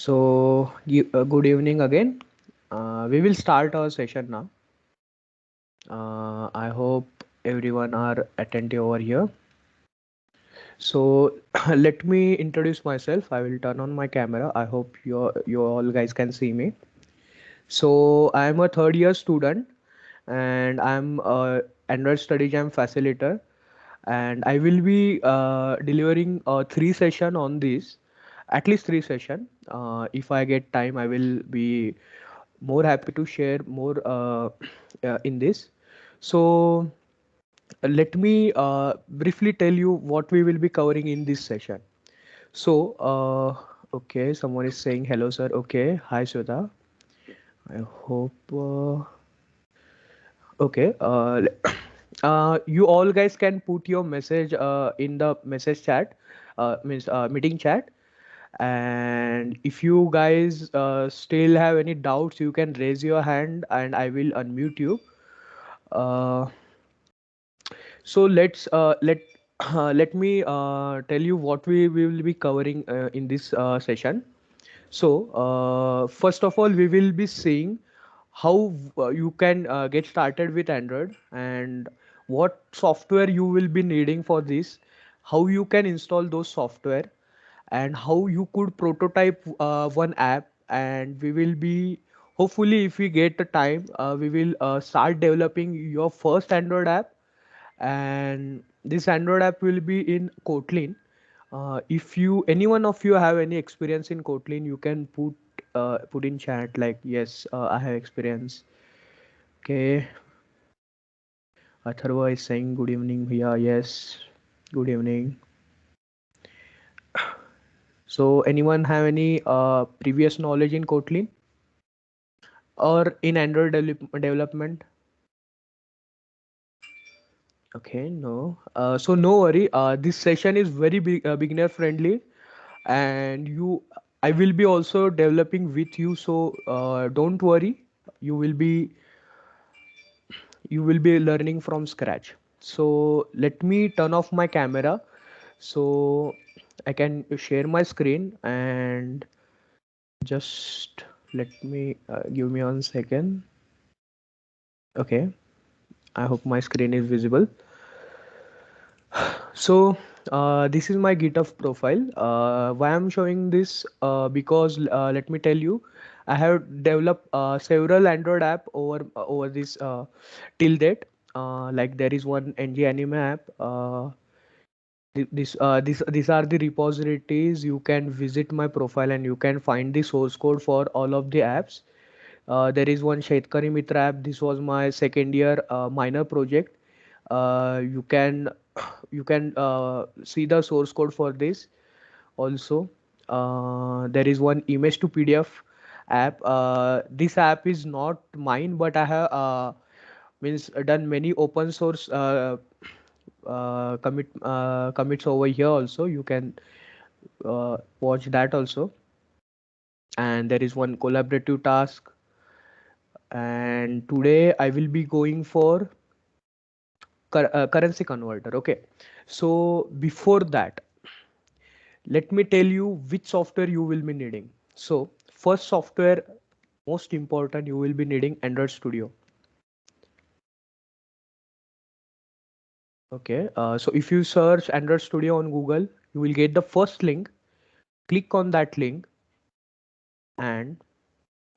Good evening again. We will start our session now. I hope everyone are attentive over here. So let me introduce myself. I will turn on my camera. I hope you all guys can see me. So I am a third year student and I'm a Android Study Jam facilitator, and I will be delivering three session on this, at least three session. If I get time, I will be more happy to share more in this. So let me briefly tell you what we will be covering in this session. Okay, someone is saying hello, sir. Okay, hi, Shweta. I hope. Okay, you all guys can put your message in the message chat, means meeting chat. And if you guys still have any doubts, you can raise your hand and I will unmute you. Uh, let let me tell you what we will be covering in this session. First of all, we will be seeing how you can get started with Android and what software you will be needing for this, how you can install those software, and how you could prototype one app. And we will be, hopefully, if we get the time, we will start developing your first Android app, and this Android app will be in Kotlin. If you, any one of you have any experience in Kotlin, you can put in chat like yes, I have experience. Okay, Atharva is saying good evening, Bhaiya. Yes, good evening. So anyone have any previous knowledge in Kotlin or in Android development? Okay, no. So no worry. This session is very beginner friendly, and I will be also developing with you. So don't worry. You will be you will be learning from scratch. So let me turn off my camera so I can share my screen, and just let me give me 1 second. Okay, I hope my screen is visible. This is my GitHub profile. Why I'm showing this? Because let me tell you, I have developed several Android app over this till date. Like there is one NG Anime app. These are the repositories. You can visit my profile and you can find the source code for all of the apps. There is one Shetkari Mitra app. This was my second year minor project. You can see the source code for this also. There is one image to PDF app. This app is not mine, but I have means done many open source commits over here also. You can watch that also. And there is one collaborative task. And today I will be going for currency converter. Okay, so before that, let me tell you which software you will be needing. So first software, most important, you will be needing Android Studio. Okay, so if you search Android Studio on Google, you will get the first link. Click on that link, and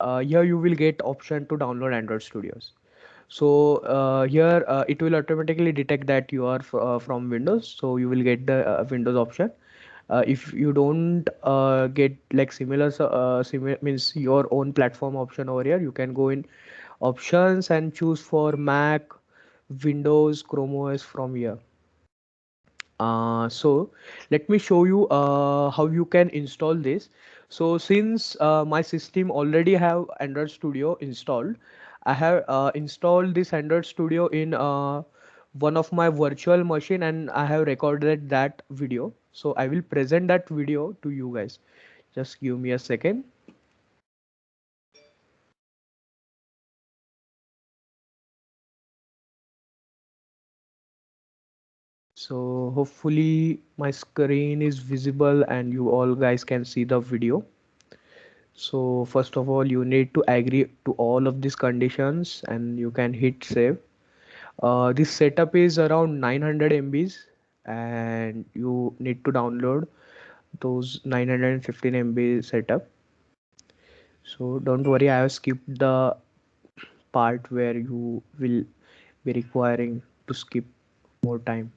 here you will get option to download Android Studios. So here it will automatically detect that you are from Windows, so you will get the Windows option. If you don't get like similar means your own platform option over here, you can go in options and choose for Mac, Windows, Chrome OS from here. So let me show you how you can install this. So since my system already have Android Studio installed, I have installed this Android Studio in one of my virtual machine, and I have recorded that video. So I will present that video to you guys. Just give me a second. So hopefully my screen is visible and you all guys can see the video. So first of all, you need to agree to all of these conditions and you can hit save. This setup is around 900 MBs and you need to download those 915 MB setup. So don't worry, I have skipped the part where you will be requiring to skip more time.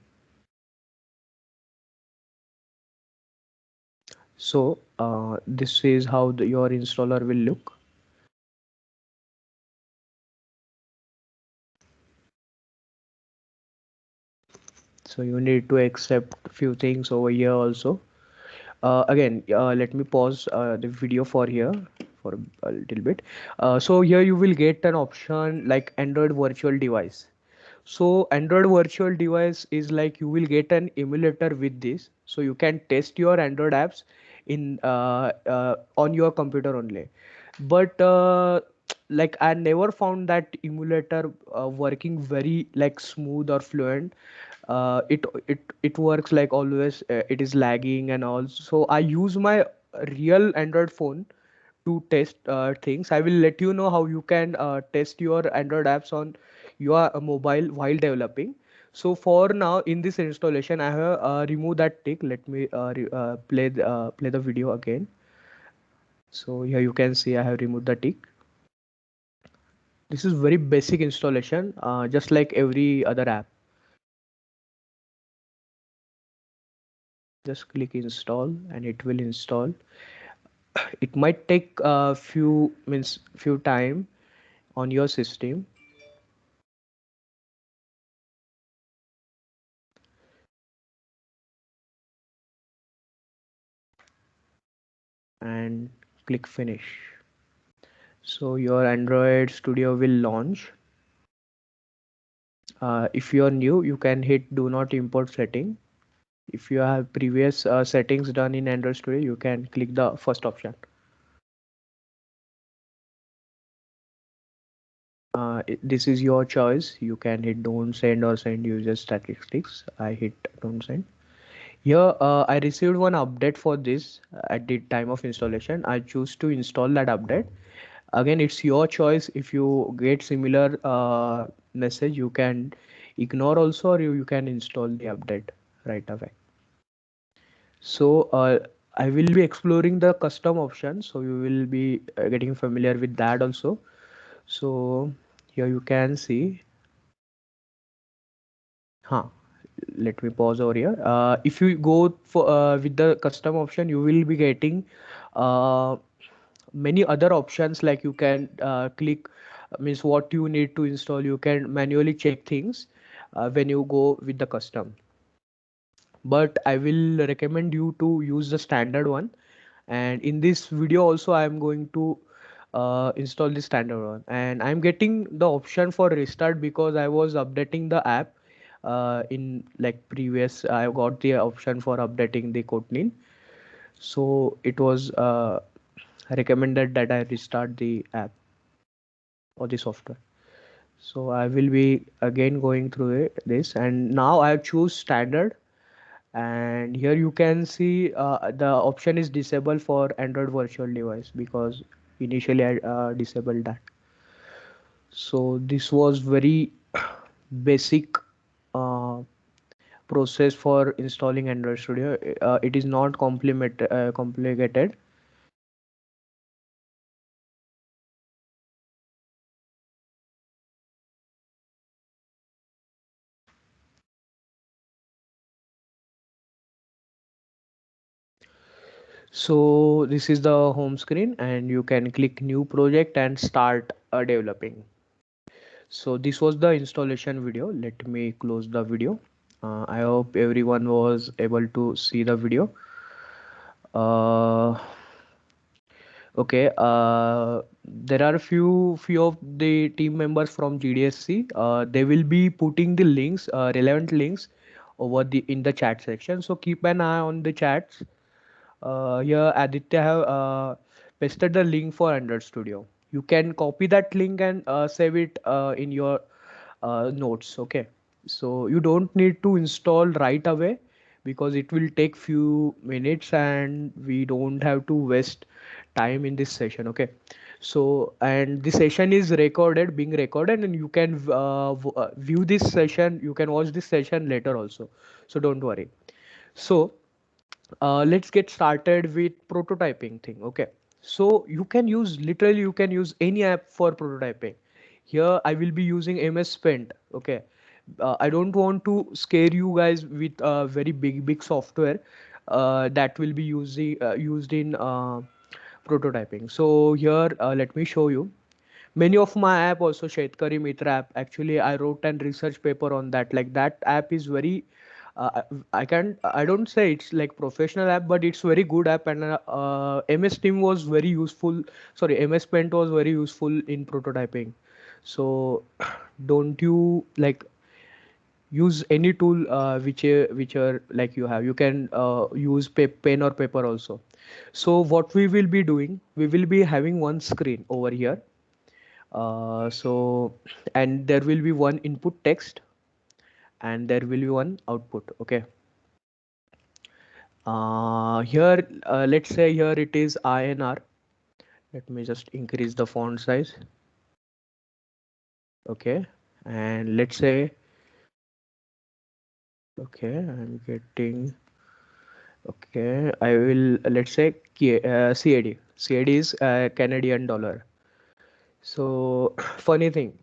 So this is how your installer will look. So you need to accept few things over here also. Again, let me pause the video for here for a little bit. So here you will get an option like Android virtual device. So Android virtual device is like you will get an emulator with this, so you can test your Android apps in on your computer only. But like I never found that emulator working very like smooth or fluent. It works like always. It is lagging and all. So I use my real Android phone to test things. I will let you know how you can test your Android apps on your mobile while developing. So for now, in this installation, I have removed that tick. Let me play the video again. So here you can see I have removed the tick. This is very basic installation, just like every other app. Just click install and it will install. It might take a few time on your system. And click finish. So your Android Studio will launch. If you are new, you can hit do not import setting. If you have previous settings done in Android Studio, you can click the first option. This is your choice. You can hit don't send or send user statistics. I hit don't send. Here, I received one update for this at the time of installation. I choose to install that update. Again, it's your choice. If you get similar message, you can ignore also, or you can install the update right away. So I will be exploring the custom option, so you will be getting familiar with that also. So here you can see, huh, let me pause over here. If you go for with the custom option, you will be getting uh, many other options, like you can click means what you need to install. You can manually check things when you go with the custom, but I will recommend you to use the standard one. And in this video also I am going to install the standard one, and I'm getting the option for restart because I was updating the app in like previous. I got the option for updating the Kotlin, so it was recommended that I restart the app or the software. So I will be again going through this, and now I choose standard. And here you can see the option is disabled for Android virtual device because initially I disabled that. So this was very basic uh, process for installing Android Studio. It is not complicated. So this is the home screen and you can click new project and start developing. So this was the installation video. Let me close the video. I hope everyone was able to see the video. Uh, okay. There are few of the team members from GDSC. They will be putting the links, relevant links, over the in the chat section. So keep an eye on the chats. Here Aditya have pasted the link for Android Studio. You can copy that link and save it in your notes. Okay, so you don't need to install right away, because it will take few minutes and we don't have to waste time in this session. Okay, so and the session is recorded, being recorded, and you can view this session, you can watch this session later also, so don't worry. So let's get started with prototyping thing. Okay, so you can use, literally you can use any app for prototyping. Here I will be using MS Paint. Okay, I don't want to scare you guys with very big software that will be used in prototyping. So here let me show you many of my app, also Shetkari Mitra app. Actually I wrote an research paper on that. Like that app is very I don't say it's like professional app, but it's very good app. And MS Team was very useful, sorry, MS Paint was very useful in prototyping. So don't you like use any tool which are like you have, you can use pen or paper also. So what we will be doing, we will be having one screen over here. So and there will be one input text and there will be one output. Okay, here let's say here it is INR. Let me just increase the font size. Okay, and let's say, okay, I'm getting, okay, I will, let's say CAD. CAD is Canadian dollar. So funny thing,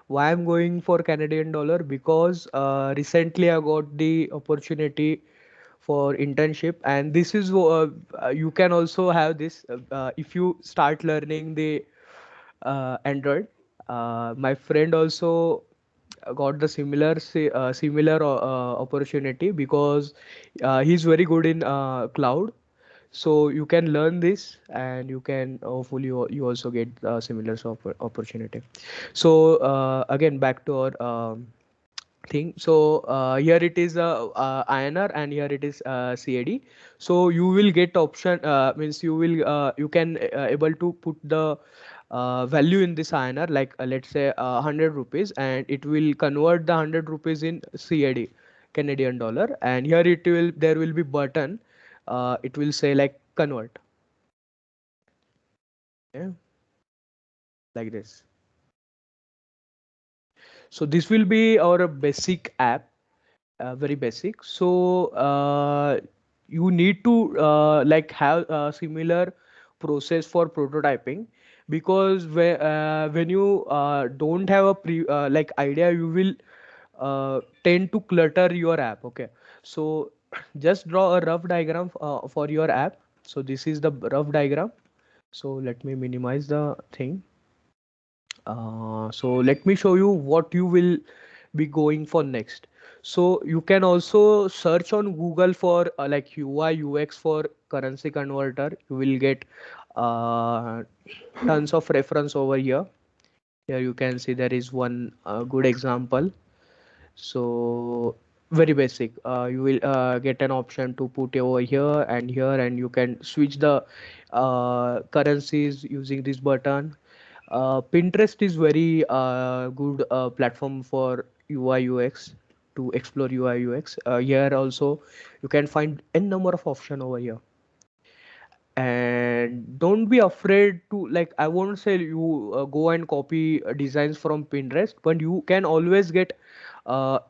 why I'm going for Canadian dollar, because recently I got the opportunity for internship, and this is you can also have this if you start learning the Android. My friend also got the similar opportunity, because he's very good in cloud. So you can learn this and you can hopefully you also get similar opportunity. So again back to our thing. So here it is INR and here it is CAD. So you will get option, means you will you can able to put the value in this INR, like let's say 100 rupees, and it will convert the 100 rupees in CAD, Canadian dollar. And here it will, there will be button, it will say like convert. Yeah, like this. So this will be our basic app, very basic. So you need to like have a similar process for prototyping, because when you don't have a like idea, you will tend to clutter your app. Okay, so just draw a rough diagram for your app. So this is the rough diagram. So let me minimize the thing. So let me show you what you will be going for next. So you can also search on Google for like UI UX for currency converter. You will get uh, tons of reference over here. Here you can see there is one good example. So very basic. You will get an option to put over here and here, and you can switch the currencies using this button. Pinterest is very good platform for UI UX, to explore UI UX. Here also you can find n number of option over here. And don't be afraid to, like, I won't say you go and copy designs from Pinterest, but you can always get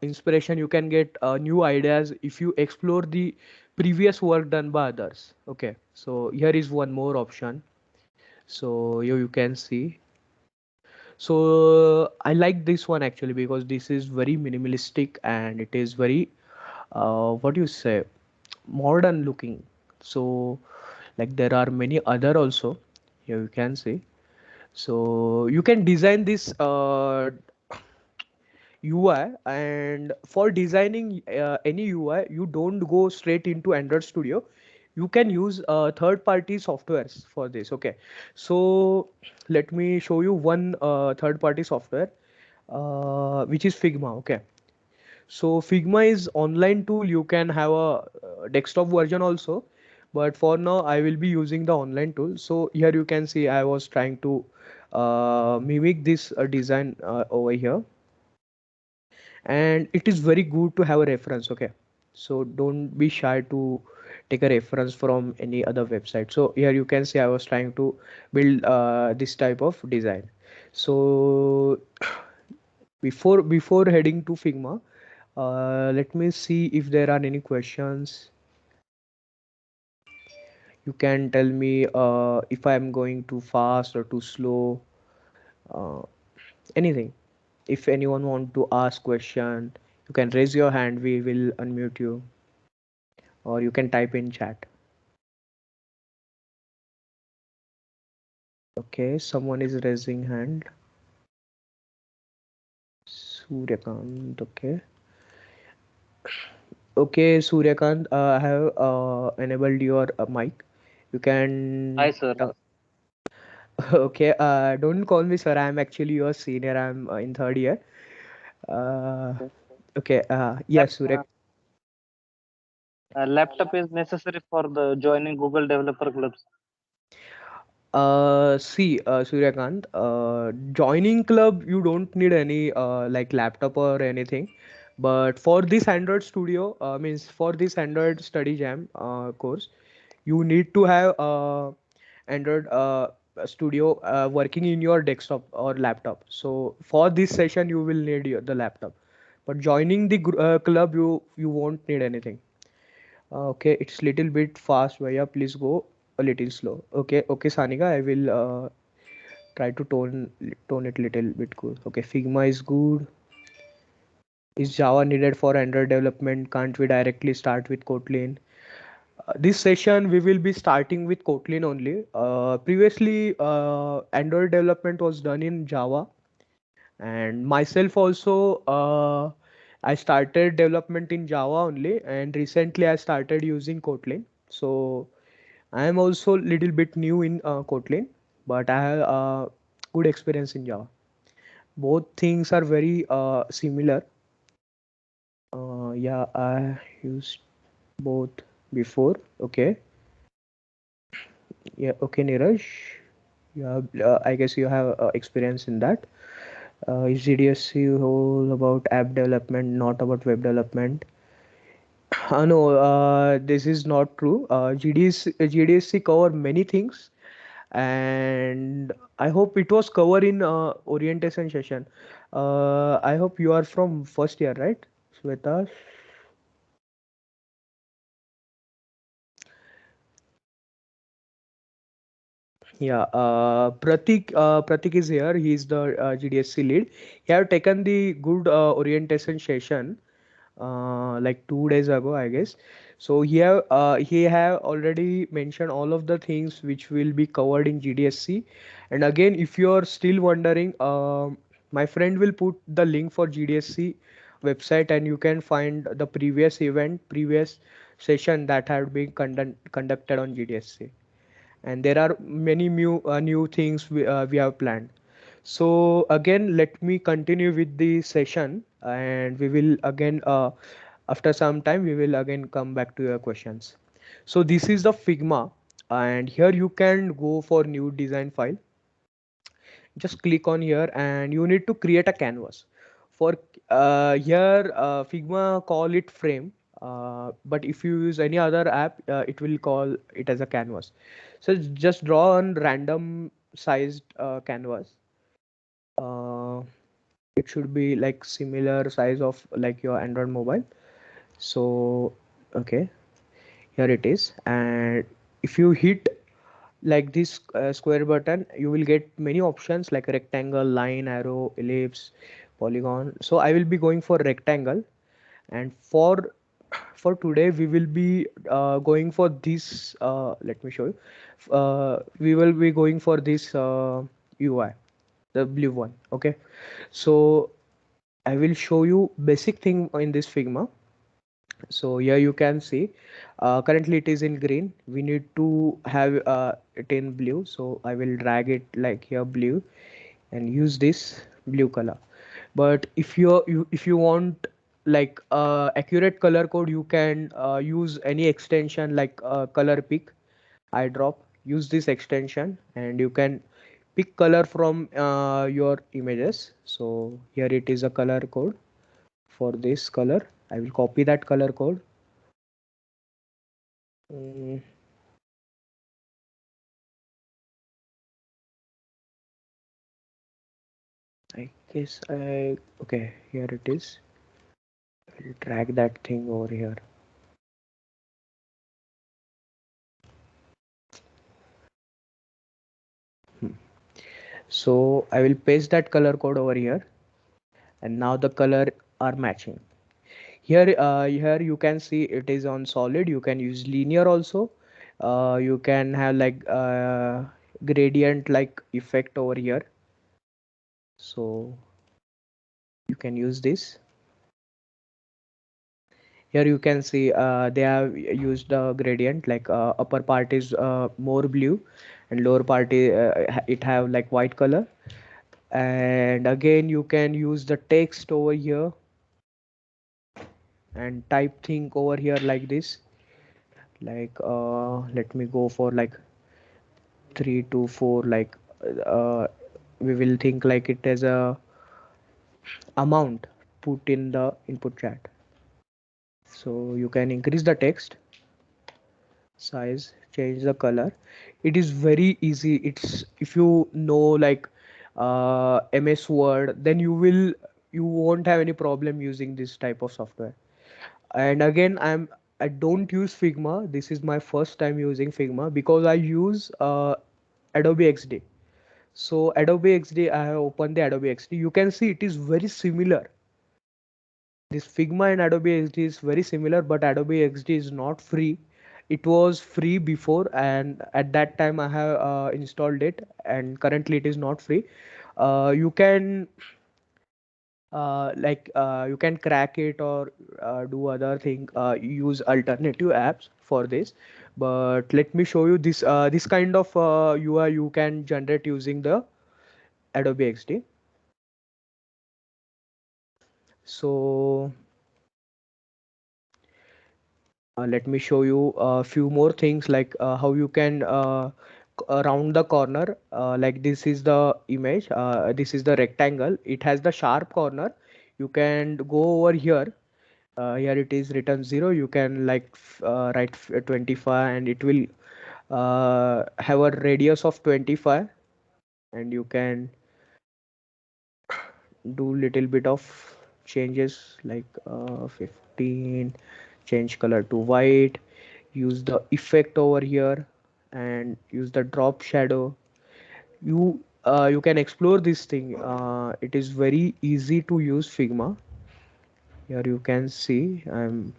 inspiration. You can get new ideas if you explore the previous work done by others. Okay, so here is one more option. So you can see. So I like this one actually, because this is very minimalistic and it is very what do you say, modern looking. So like there are many other also, here you can see. So you can design this UI, and for designing any UI, you don't go straight into Android Studio. You can use third-party softwares for this. Okay, so let me show you one third-party software, which is Figma. Okay, so Figma is online tool. You can have a desktop version also, but for now I will be using the online tool. So here you can see I was trying to mimic this design over here, and it is very good to have a reference. Okay, So don't be shy to take a reference from any other website. So here you can see I was trying to build this type of design. So before heading to Figma, let me see if there are any questions. You can tell me if I'm going too fast or too slow, uh, anything. If anyone want to ask question, you can raise your hand, we will unmute you, or you can type in chat. Okay, someone is raising hand. Suryakant, okay. Okay, Suryakant, I have enabled your mic. You can. Hi, sir. Okay, don't call me sir. I'm actually your senior. I'm in third year. Uh, okay, Lap, yes, Suryak. Laptop is necessary for the joining Google Developer Clubs. See, Suryakant, joining club, you don't need any like laptop or anything. But for this Android Studio, means for this Android Study Jam course, you need to have Android Studio working in your desktop or laptop. So for this session, you will need the laptop. But joining the club, you won't need anything. Okay, it's little bit fast, Vaya. Please go a little slow. Okay, okay, Sanika, I will try to tone it little bit good. Okay, Figma is good. Is Java needed for Android development? Can't we directly start with Kotlin? This session we will be starting with Kotlin only. Previously, Android development was done in Java, and myself also. I started development in Java only, and recently I started using Kotlin. So I am also little bit new in Kotlin, but I have good experience in Java. Both things are very similar. Yeah, I used both before. Okay. Yeah. Okay, Neeraj. Yeah, I guess you have experience in that. Is GDSC whole about app development, not about web development? No, this is not true. GDSC cover many things, and I hope it was covered in orientation session. I hope you are from first year, right, Sweta? Yeah, Pratik is here. He is the GDSC lead. He have taken the good orientation session like 2 days ago, I guess. So he have already mentioned all of the things which will be covered in GDSC. And again, if you are still wondering, my friend will put the link for GDSC website, and you can find the previous session that had been conducted on GDSC. And there are many new things we have planned. So again, let me continue with the session, and we will again after some time we will again come back to your questions. So this is the Figma, and here you can go for new design file. Just click on here, and you need to create a canvas. For here Figma call it frame, but if you use any other app, it will call it as a canvas. So just draw on random sized canvas. uh, it should be like similar size of like your Android mobile. So okay, here it is. And if you hit like this square button, you will get many options like rectangle, line, arrow, ellipse, polygon. So I will be going for rectangle. And for today we will be going for this, let me show you. We will be going for this UI, the blue one. Okay, so I will show you basic thing in this Figma. So here you can see currently it is in green. We need to have it in blue. So I will drag it like here blue and use this blue color. But if you want like accurate color code, you can use any extension like color pick. I drop, use this extension, and you can pick color from your images. So here it is a color code for this color. I will copy that color code. Mm, I guess I okay. Here it is. I'll drag that thing over here. Hmm. So I will paste that color code over here, and now the color are matching. Here you can see it is on solid. You can use linear also. You can have like gradient like effect over here. So you can use this. Here you can see they have used the gradient like upper part is more blue and lower part is, it have like white color. And again you can use the text over here and type thing over here like this. Like let me go for like 3 to 4, like uh, we will think like it as a amount put in the input chat. So you can increase the text size, change the color. It is very easy. It's if you know like MS Word, then you won't have any problem using this type of software. And again, I don't use Figma. This is my first time using Figma because I use Adobe XD. So Adobe XD, I have opened the Adobe XD. You can see it is very similar. This Figma and Adobe XD is very similar, but Adobe XD is not free. It was free before, and at that time I have installed it, and currently it is not free. You can you can crack it or do other thing, use alternative apps for this. But let me show you this kind of UI you can generate using the Adobe XD. So let me show you a few more things like how you can round the corner. Like this is the image, this is the rectangle, it has the sharp corner. You can go over here. Here it is written 0. You can like write 25 and it will have a radius of 25. And you can do little bit of changes like 15, change color to white, use the effect over here and use the drop shadow. You can explore this thing. It is very easy to use Figma. Here you can see I'm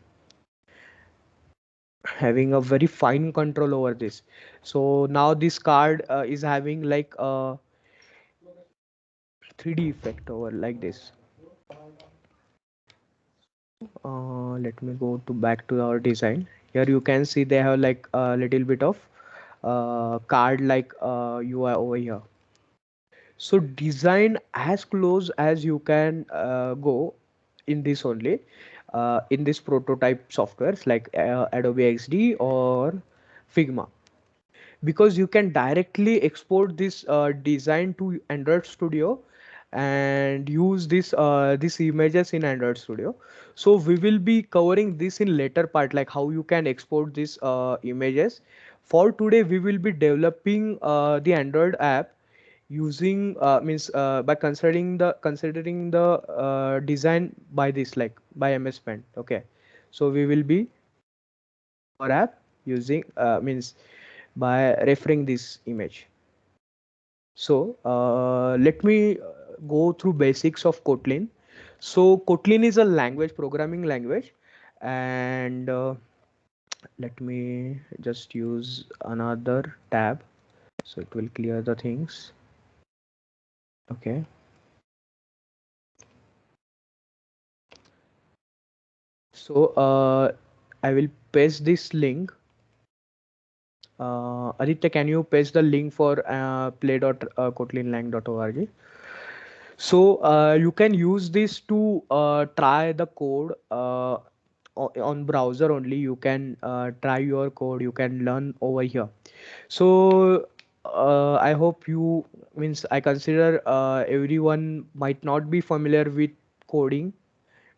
having a very fine control over this. So now this card is having like a 3D effect over like this. Let me go to back to our design. Here you can see they have like a little bit of card like UI over here. So design as close as you can go in this only, in this prototype softwares like Adobe XD or Figma, because you can directly export this design to Android Studio and use this images in Android Studio. So we will be covering this in later part, like how you can export these images. For today we will be developing the Android app using means by considering the design by this like by MS Paint. Okay, so we will be our app using means by referring this image. So let me go through basics of Kotlin. So Kotlin is a language, programming language, and let me just use another tab so it will clear the things. Okay. So I will paste this link. Aditya, can you paste the link for play.kotlinlang.org? So you can use this to try the code on browser only. You can try your code. You can learn over here. So I hope you means I consider everyone might not be familiar with coding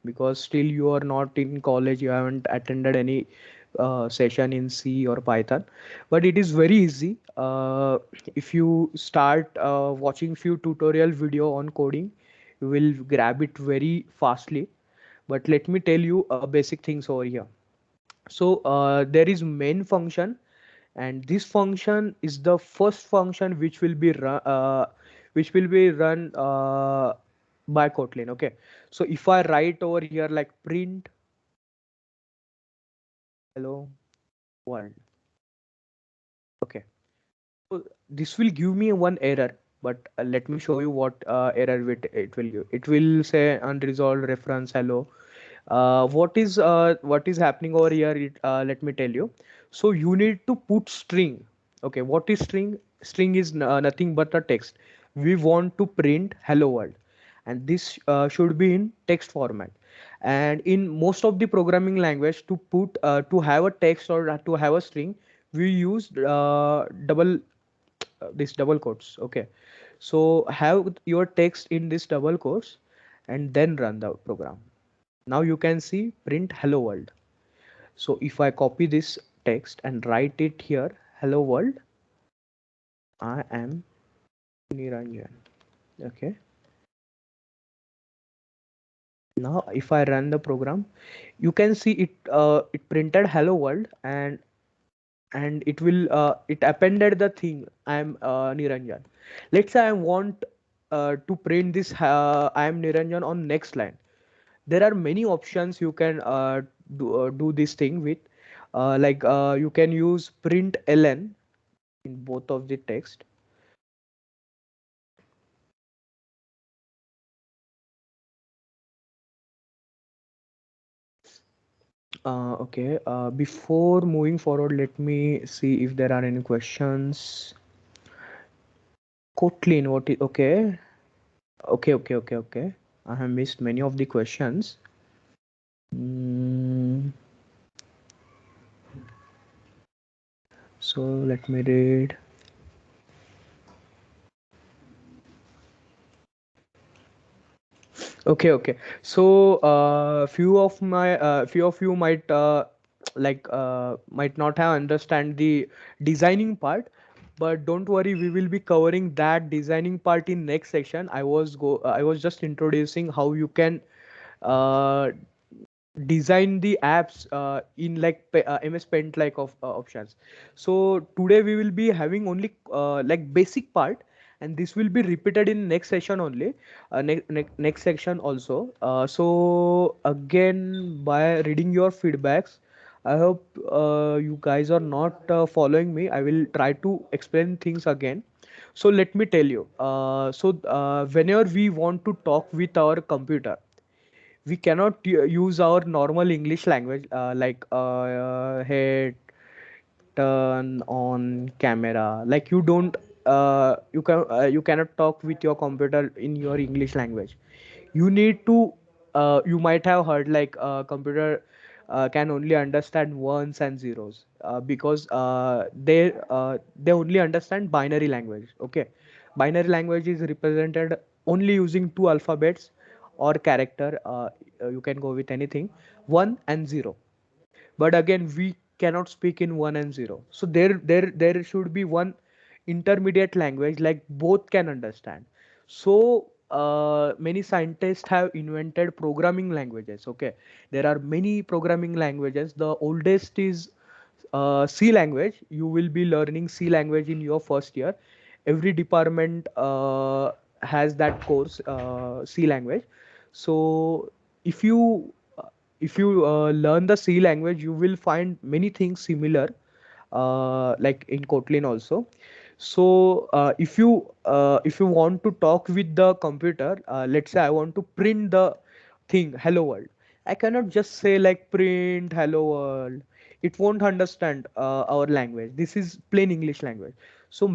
because still you are not in college. You haven't attended any session in C or Python, but it is very easy. If you start watching few tutorial video on coding, you will grab it very fastly. But let me tell you basic things over here. So there is main function, and this function is the first function which will be run by Kotlin. Okay, so if I write over here like print hello world, okay, so this will give me one error, but let me show you what error it will give. It will say unresolved reference hello. What is happening over here? Let me tell you. So you need to put string. Okay, what is string? String is nothing but a text. We want to print hello world, and this should be in text format. And in most of the programming language, to have a text or to have a string, we use this double quotes. Okay, so have your text in this double quotes, and then run the program. Now you can see print hello world. So if I copy this text and write it here, hello world, I am Niranjan. Okay, now if I run the program, you can see it printed hello world, and it appended the thing I am Niranjan. Let's say I want to print this I am Niranjan on next line. There are many options you can do this thing with. You can use print ln in both of the text. Okay, before moving forward, let me see if there are any questions. Kotlin, what is okay? Okay. I have missed many of the questions. Mm, so let me read. Okay. So few of you might not have understand the designing part, but don't worry, we will be covering that designing part in next section. I was just introducing how you can uh, design the apps in MS Paint like of options. So today we will be having only like basic part, and this will be repeated in next session only, next section also. So again, by reading your feedbacks, I hope you guys are not following me. I will try to explain things again. So let me tell you. Whenever we want to talk with our computer, we cannot use our normal English language head, turn on camera. Like you don't you cannot talk with your computer in your English language. You need to you might have heard like computer can only understand ones and zeros because they only understand binary language. Okay, binary language is represented only using two alphabets or character. You can go with anything, 1 and 0, but again we cannot speak in 1 and 0. So there should be one intermediate language like both can understand. So many scientists have invented programming languages. Okay, there are many programming languages. The oldest is C language. You will be learning C language in your first year. Every department has that course, C language. So if you learn the C language, you will find many things similar, like in Kotlin also. So if you want to talk with the computer, let's say I want to print the thing hello world, I cannot just say like print hello world. It won't understand our language. This is plain English language. So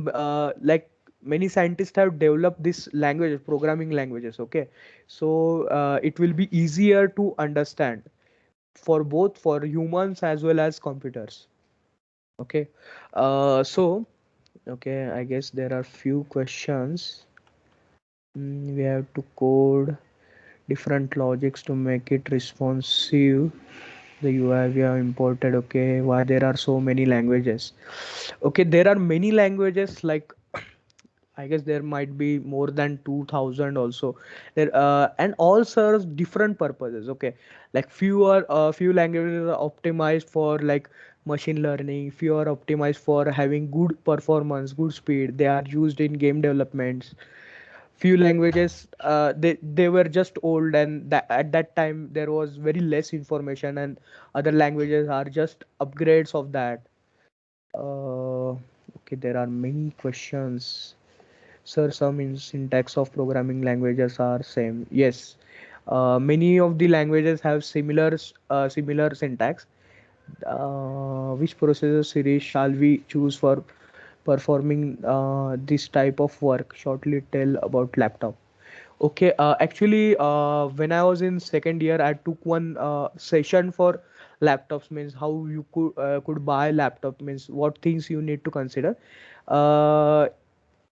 many scientists have developed this language, programming languages. Okay, so it will be easier to understand for both for humans as well as computers. Okay, so okay, I guess there are few questions. We have to code different logics to make it responsive. The UI we have imported. Okay, why there are so many languages? Okay, there are many languages. Like I guess there might be more than 2000 also. There and all serves different purposes. Okay, like few languages are optimized for like machine learning. Few are optimized for having good performance, good speed. They are used in game developments. Few languages they were just old, and at that time there was very less information, and other languages are just upgrades of that. Okay, there are many questions. Sir, some in syntax of programming languages are same. Yes, many of the languages have similar syntax. Which processor series shall we choose for performing this type of work? Shortly tell about laptop. Okay, actually, when I was in second year, I took one session for laptops. Means how you could buy laptop. Means what things you need to consider. Uh,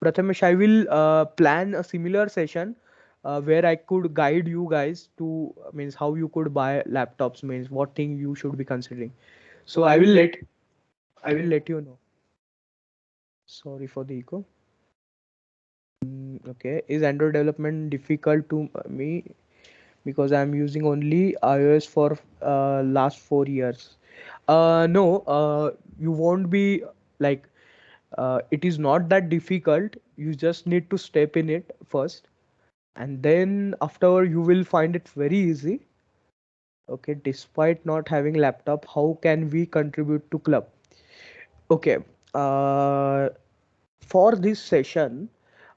Prathamesh, I will plan a similar session where I could guide you guys to means how you could buy laptops. Means what thing you should be considering. So So I will let. I will let you know. Sorry for the echo. Okay, is Android development difficult to me because I'm using only iOS for last 4 years? No, you won't be like it is not that difficult. You just need to step in it first, and then after you will find it very easy. Okay, despite not having laptop, how can we contribute to club? Okay, uh, for this session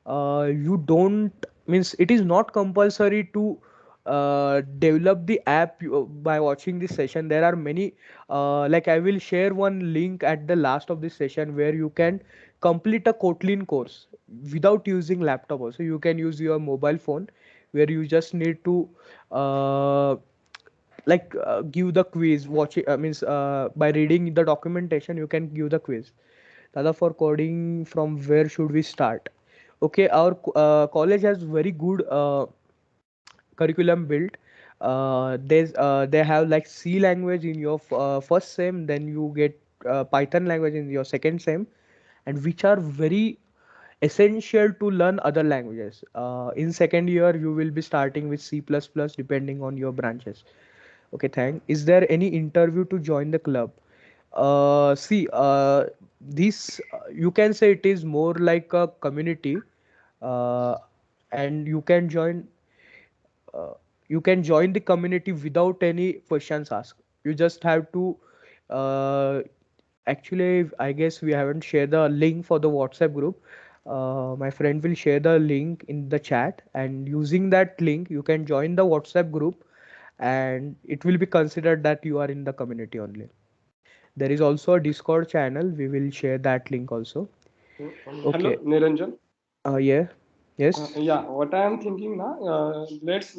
you don't means it is not compulsory to develop the app by watching this session. There are many like I will share one link at the last of this session where you can complete a Kotlin course without using laptop. Also you can use your mobile phone, where you just need to uh, give the quiz. Watch it means by reading the documentation you can give the quiz. Dada, for coding, from where should we start? Okay, our college has very good curriculum built. They have like C language in your first sem, then you get Python language in your second sem, and which are very essential to learn other languages. In second year, you will be starting with C++ depending on your branches. Okay, thank. Is there any interview to join the club? See, this you can say it is more like a community, uh, and uh, you can join the community without any questions asked. You just have to. Uh, Actually, I guess we haven't shared the link for the WhatsApp group. My friend will share the link in the chat, and using that link, you can join the WhatsApp group, and it will be considered that you are in the community only. There is also a Discord channel. We will share that link also. Hello, Okay. Niranjan. Yeah. Yes. Yeah, what I am thinking now, let's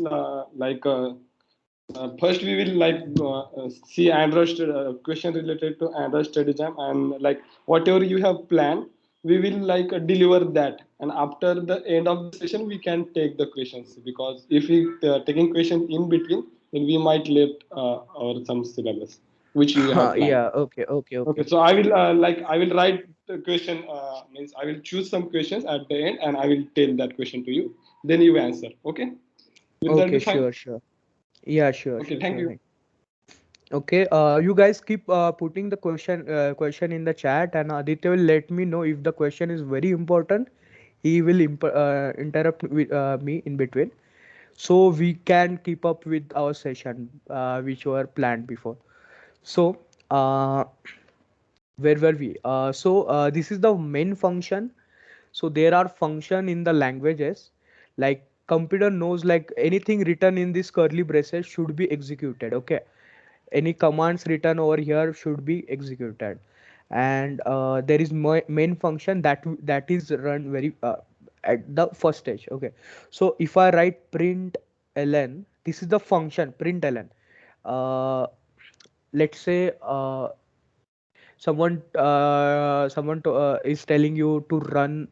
first we will see Android question related to Android study jam, and like whatever you have planned, we will deliver that, and after the end of the session we can take the questions, because if we taking questions in between, then we might left our some syllabus which you have planned. Yeah. Okay. Okay. Okay, Okay. so I will I will write the question. Means I will choose some questions at the end, and I will tell that question to you. Then you answer. Okay, will that be Okay. fine? Sure. Sure. Yeah. Sure. Okay, Sure. thank Sure. you. Thank. Okay. You guys keep putting the question in the chat, and Aditya will let me know if the question is very important. He will interrupt with, me in between, so we can keep up with our session which were planned before. So where were we? This is the main function. So there are function in the languages, like computer knows like anything written in this curly braces should be executed. Okay, any commands written over here should be executed, and there is main function that is run very at the first stage. Okay, so if I write print ln, this is the function print ln. uh, let's say is telling you to run,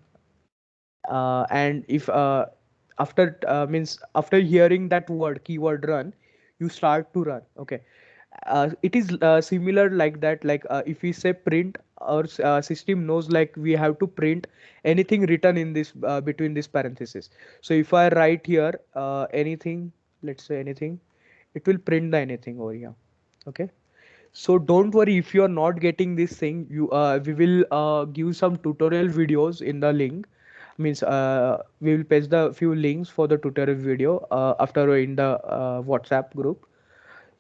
and if after means after hearing that word keyword run, you start to run. Okay, it is similar like that, like if we say print, our system knows like we have to print anything written in this between this parenthesis. So if I write here anything, let's say anything, it will print the anything over here. Okay, so don't worry if you are not getting this thing. You we will give some tutorial videos in the link. Means we will paste the few links for the tutorial video after in the WhatsApp group.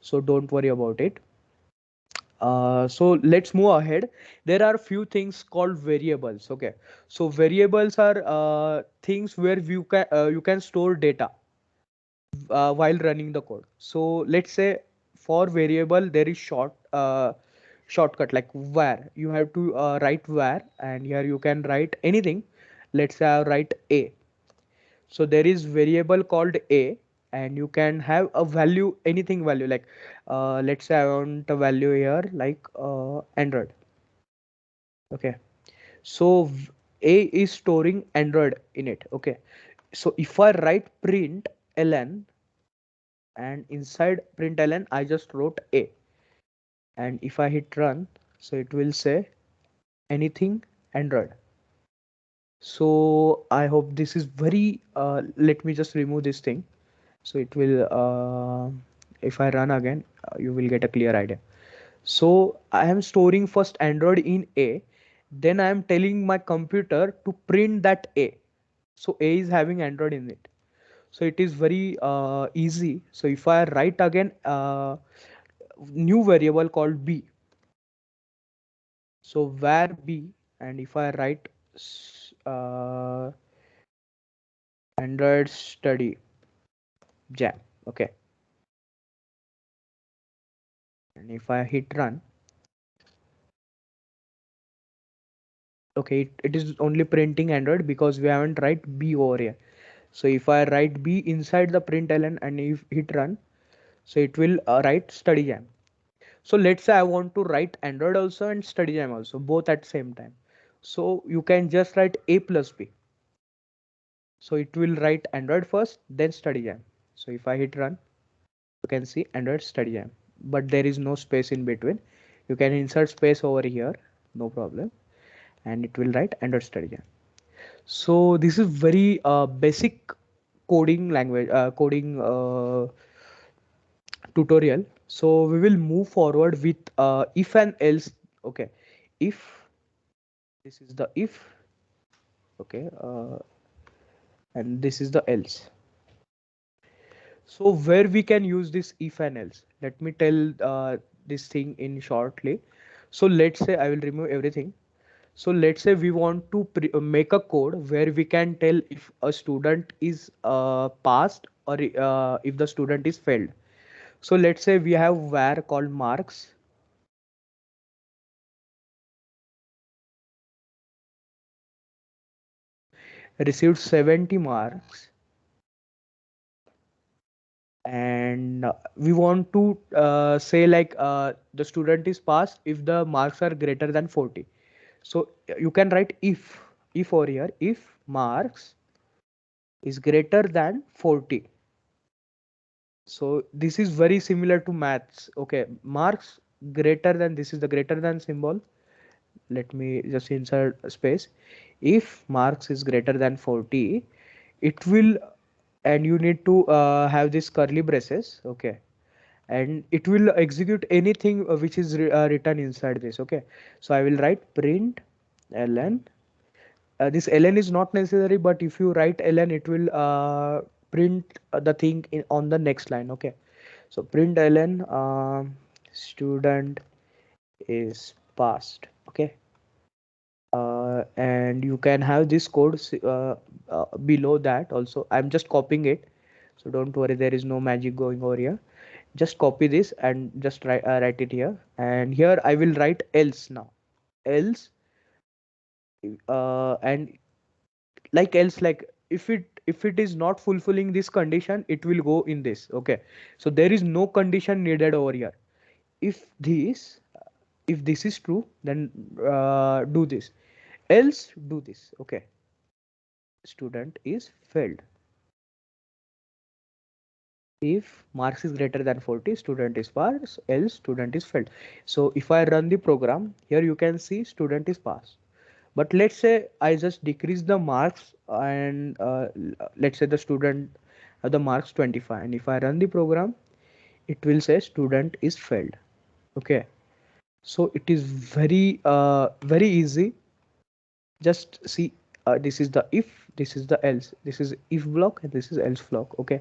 So don't worry about it. So let's move ahead. There are few things called variables. Okay, so variables are things where you can store data while running the code. So let's say for variable there is shortcut like var. You have to write var, and here you can write anything. Let's say I write a. So there is variable called a, and you can have a value, anything value, like let's say I want a value here like Android. Okay, so a is storing Android in it. Okay, so if I write print ln, and inside print ln I just wrote a, and if I hit run, so it will say anything Android. So I hope this is very let me just remove this thing. So it will if I run again, you will get a clear idea. So I am storing first Android in a, then I am telling my computer to print that a. So a is having Android in it. So it is very easy. So if I write again new variable called b, so var b, and if I write uh, Android study jam. Okay, and if I hit run, okay, it is only printing Android because we haven't write b over here. So if I write b inside the println and if hit run, so it will write study jam. So let's say I want to write Android also and study jam also, both at same time. So you can just write a plus b. So it will write Android first, then study jam. So if I hit run, you can see Android study jam, but there is no space in between. You can insert space over here, no problem, and it will write Android study jam. So this is very basic coding language, coding tutorial. So we will move forward with if and else. Okay, if this is the if, okay, and this is the else. So where we can use this if and else, let me tell this thing in shortly. So let's say I will remove everything. So let's say we want to make a code where we can tell if a student is passed or if the student is failed. So let's say we have var called marks. Received 70 marks, and we want to say like the student is passed if the marks are greater than 40. So you can write if over here, if marks is greater than 40. So this is very similar to maths. Okay, marks greater than, this is the greater than symbol. Let me just insert a space. If marks is greater than 40, it will, and you need to have this curly braces. Okay, and it will execute anything which is written inside this. Okay, so I will write print ln. This ln is not necessary, but if you write ln, it will print the thing on the next line. Okay, so print ln student is passed. Okay, and you can have this code below that also. I'm just copying it, so don't worry, there is no magic going over here. Just copy this and just write it here, and here I will write else now. Else and like else, like if it is not fulfilling this condition, it will go in this. Okay, so there is no condition needed over here. If this is true, then do this, else do this. Okay, student is failed. If marks is greater than 40, student is passed, else student is failed. So if I run the program, here you can see student is passed. But let's say I just decrease the marks and let's say the student have the marks 25, and if I run the program, it will say student is failed. Okay, so it is very easy. Just see, this is the if, this is the else, this is if block, and this is else block. Okay,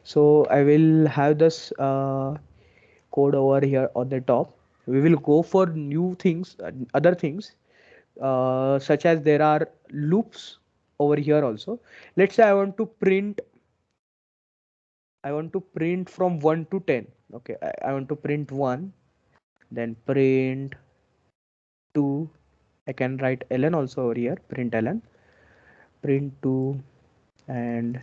so I will have this code over here on the top. We will go for new things, other things, such as there are loops over here also. Let's say I want to print from 1 to 10. Okay, I want to print 1, then print 2. I can write ln also over here, print ln, print 2, and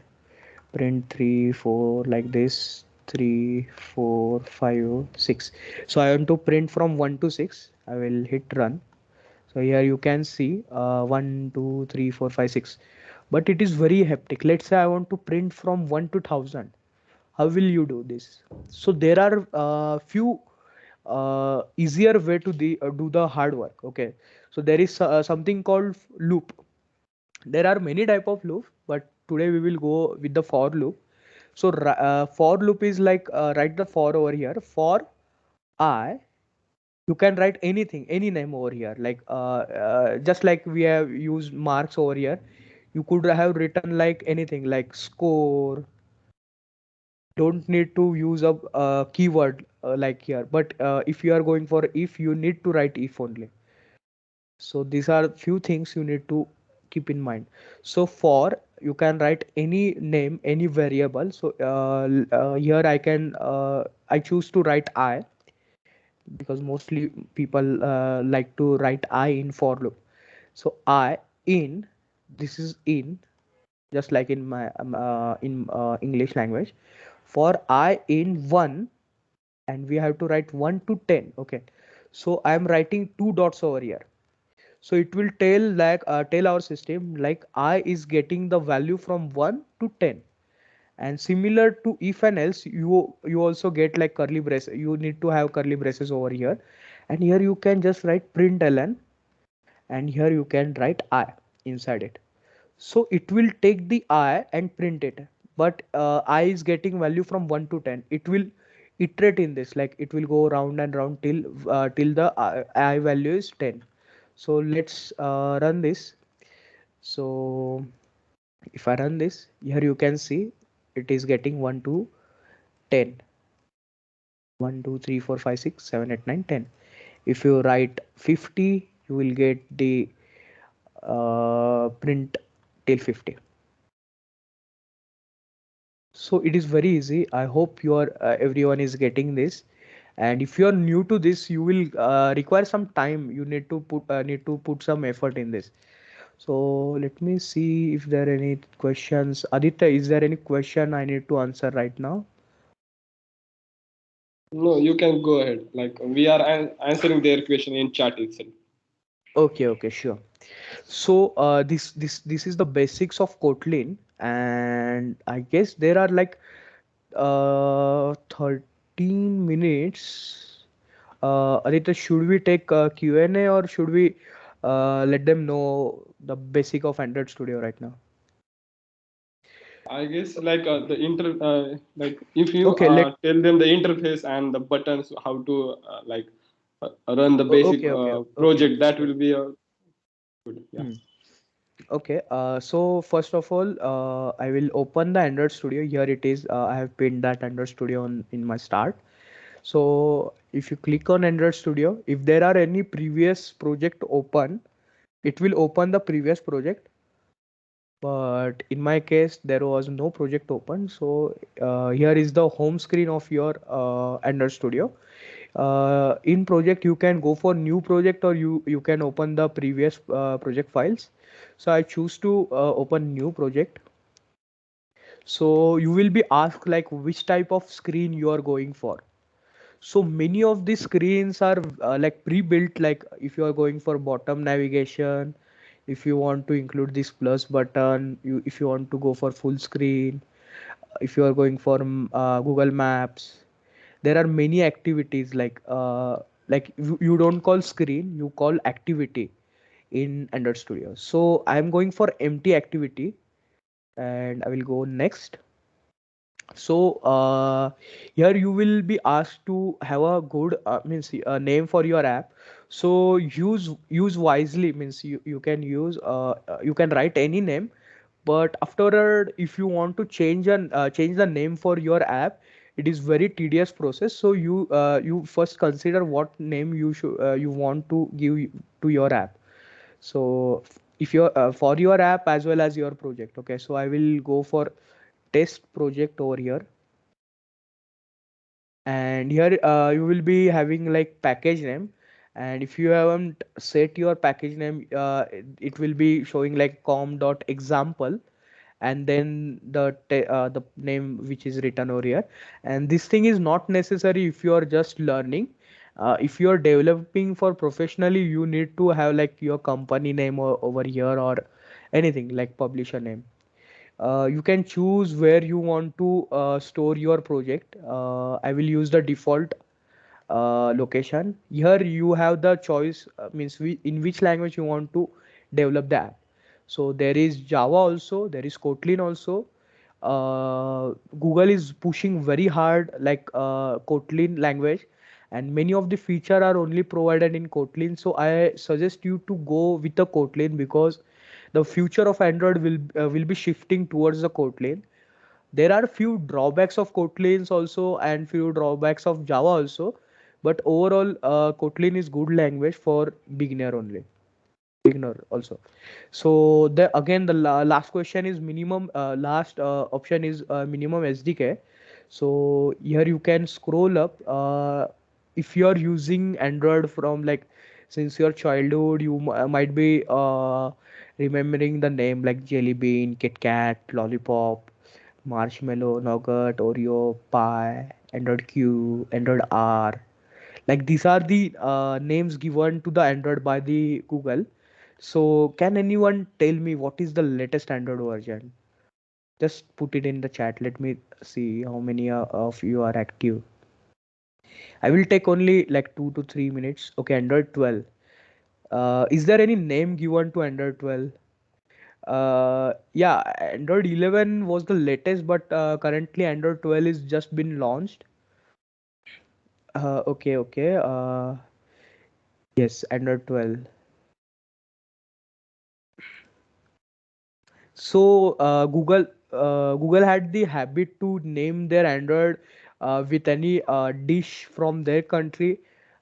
print 3, 4, like this, 3, 4, 5, 6. So I want to print from 1 to 6. I will hit run. So here you can see 1, 2, 3, 4, 5, 6. But it is very hectic. Let's say I want to print from 1 to 1000. How will you do this? So there are few easier way to do the hard work. Okay, so there is something called loop. There are many type of loop, but today we will go with the for loop. So for loop is like, write the for over here. For I, you can write anything, any name over here, like just like we have used marks over here. You could have written like anything, like score. Don't need to use a keyword like here, but if you are going for if, you need to write if only. So these are few things you need to keep in mind. So for, you can write any name, any variable. So here I choose to write I, because mostly people like to write I in for loop. So I in, this is in, just like in my English language. For I in 1, and we have to write 1 to 10. Okay, so I am writing two dots over here. So it will tell like tell our system like I is getting the value from 1 to 10. And similar to if and else, you also get like curly braces. You need to have curly braces over here, and here you can just write println, and here you can write I inside it. So it will take the I and print it, but I is getting value from 1 to 10. It will iterate in this, like it will go round and round till the I value is 10. So let's run this. So if I run this, here you can see it is getting 1 to 10. 1, 2, 3, 4, 5, 6, 7, 8, 9, 10. If you write 50, you will get the print till 50. So it is very easy. I hope everyone is getting this. And if you are new to this, you will require some time. You need to put some effort in this. So let me see if there are any questions. Aditya, is there any question I need to answer right now? No, you can go ahead. Like we are answering their question in chat itself. Okay, sure. So this is the basics of Kotlin, and I guess there are like 13 minutes. Aditya, should we take Q&A, or should we let them know the basic of Android Studio right now? I guess like like if you Okay, tell them the interface and the buttons, how to run the basic okay. project, that will be a good. Yeah. Hmm. Okay, so first of all, I will open the Android Studio. Here it is. I have pinned that Android Studio in my start. So if you click on Android Studio, if there are any previous project open, it will open the previous project. But in my case, there was no project open. So here is the home screen of your Android Studio. In project, you can go for new project, or you can open the previous project files. So I choose to open new project. So you will be asked like which type of screen you are going for. So many of these screens are like pre-built, like if you are going for bottom navigation, if you want to include this plus button, if you want to go for full screen, if you are going for Google Maps, there are many activities like you don't call screen, you call activity in Android Studio. So I'm going for empty activity, and I will go next. So here you will be asked to have a good means a name for your app. So use wisely, means you can use you can write any name, but afterward if you want to change the name for your app, it is very tedious process. So you first consider what name you want to give to your app. So if you're for your app as well as your project. Okay, so I will go for test project over here, and here you will be having like package name. And if you haven't set your package name, it will be showing like com.example, and then the name which is written over here. And this thing is not necessary if you are just learning. If you are developing for professionally, you need to have like your company name over here, or anything like publisher name. You can choose where you want to store your project. I will use the default location. Here you have the choice, means in which language you want to develop the app. So there is Java also, there is Kotlin also. Google is pushing very hard like Kotlin language, and many of the feature are only provided in Kotlin. So I suggest you to go with the Kotlin, because the future of Android will be shifting towards the Kotlin. There are few drawbacks of Kotlins also, and few drawbacks of Java also, but overall Kotlin is good language for beginner only, beginner also. So the again the last question is minimum, last option is minimum SDK. So here you can scroll up. If you are using Android from like since your childhood, you might be remembering the name like Jelly Bean, Kit Kat, Lollipop, Marshmallow, Nougat, Oreo, Pie, Android Q, Android R. Like these are the names given to the Android by the Google. So can anyone tell me what is the latest Android version? Just put it in the chat. Let me see how many of you are active. I will take only like 2 to 3 minutes. Okay, Android 12. Is there any name given to Android 12? Yeah, Android 11 was the latest, but currently Android 12 is just been launched. Okay. Yes, Android 12. So Google had the habit to name their Android with any dish from their country.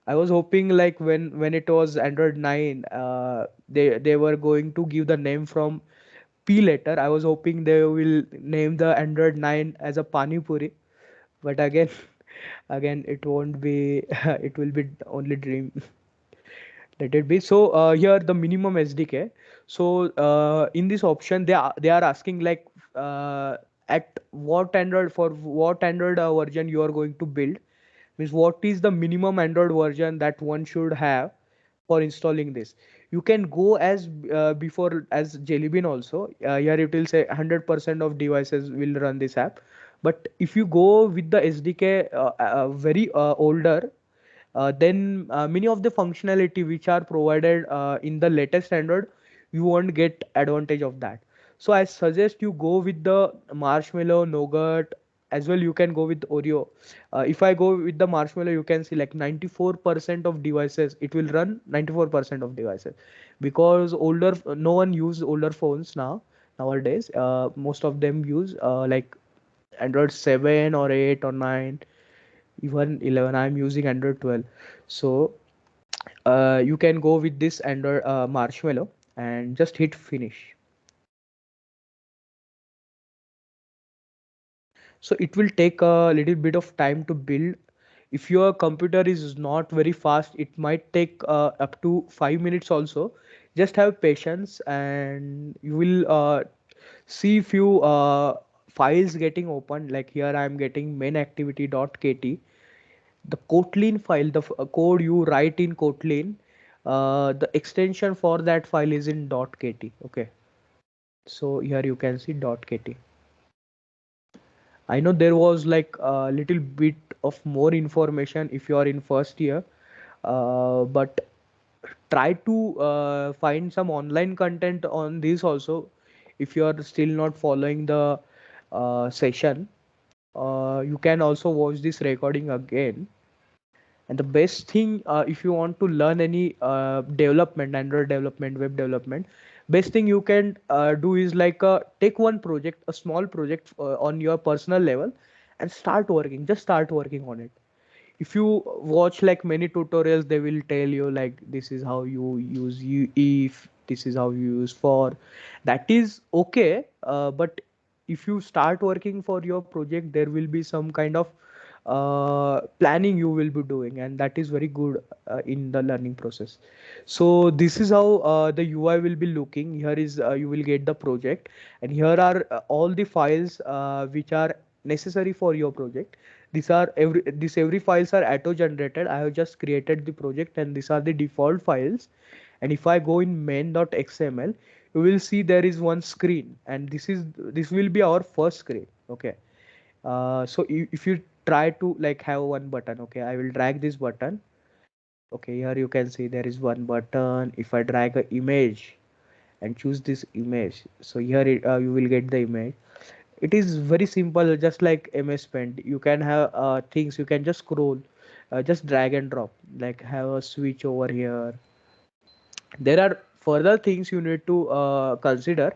I was hoping like when it was Android 9, they were going to give the name from P letter. I was hoping they will name the Android 9 as a Pani Puri, but again again it won't be. It will be only dream. Let it be. So here the minimum SDK. So in this option they are asking like at what Android, for what Android version you are going to build, means what is the minimum Android version that one should have for installing this. You can go as before as Jelly Bean also. Here it will say 100% of devices will run this app. But if you go with the SDK very older, then many of the functionality which are provided in the latest Android, you won't get advantage of that. So I suggest you go with the Marshmallow, Nougat, as well you can go with Oreo. If I go with the Marshmallow, you can see like 94% of devices it will run 94% of devices, because older no one use older phones nowadays. Most of them use like Android 7 or 8 or 9, even 11. I'm using Android 12. So you can go with this Android Marshmallow and just hit finish. So it will take a little bit of time to build. If your computer is not very fast, it might take up to 5 minutes also. Just have patience, and you will see few files getting opened. Like here I am getting main activity.kt. The Kotlin file, the code you write in Kotlin, the extension for that file is in .kt. Okay, so here you can see .kt. I know there was like a little bit of more information if you are in first year, but try to find some online content on this also. If you are still not following the session, you can also watch this recording again. And the best thing, if you want to learn any development, Android development, web development, best thing you can do is like take one project, a small project on your personal level, and start working. Just start working on it. If you watch like many tutorials, they will tell you like this is how you use if, this is how you use for. That is okay, but if you start working for your project, there will be some kind of planning you will be doing, and that is very good in the learning process. So this is how the UI will be looking. Here is you will get the project, and here are all the files which are necessary for your project. These are every files are auto generated. I have just created the project, and these are the default files. And if I go in main.xml, you will see there is one screen, and this will be our first screen. Okay. So if you try to like have one button, okay, I will drag this button. Okay, here you can see there is one button. If I drag a image and choose this image, so here you will get the image. It is very simple, just like MS Paint. You can have things, you can just scroll, just drag and drop, like have a switch over here. There are further things you need to consider.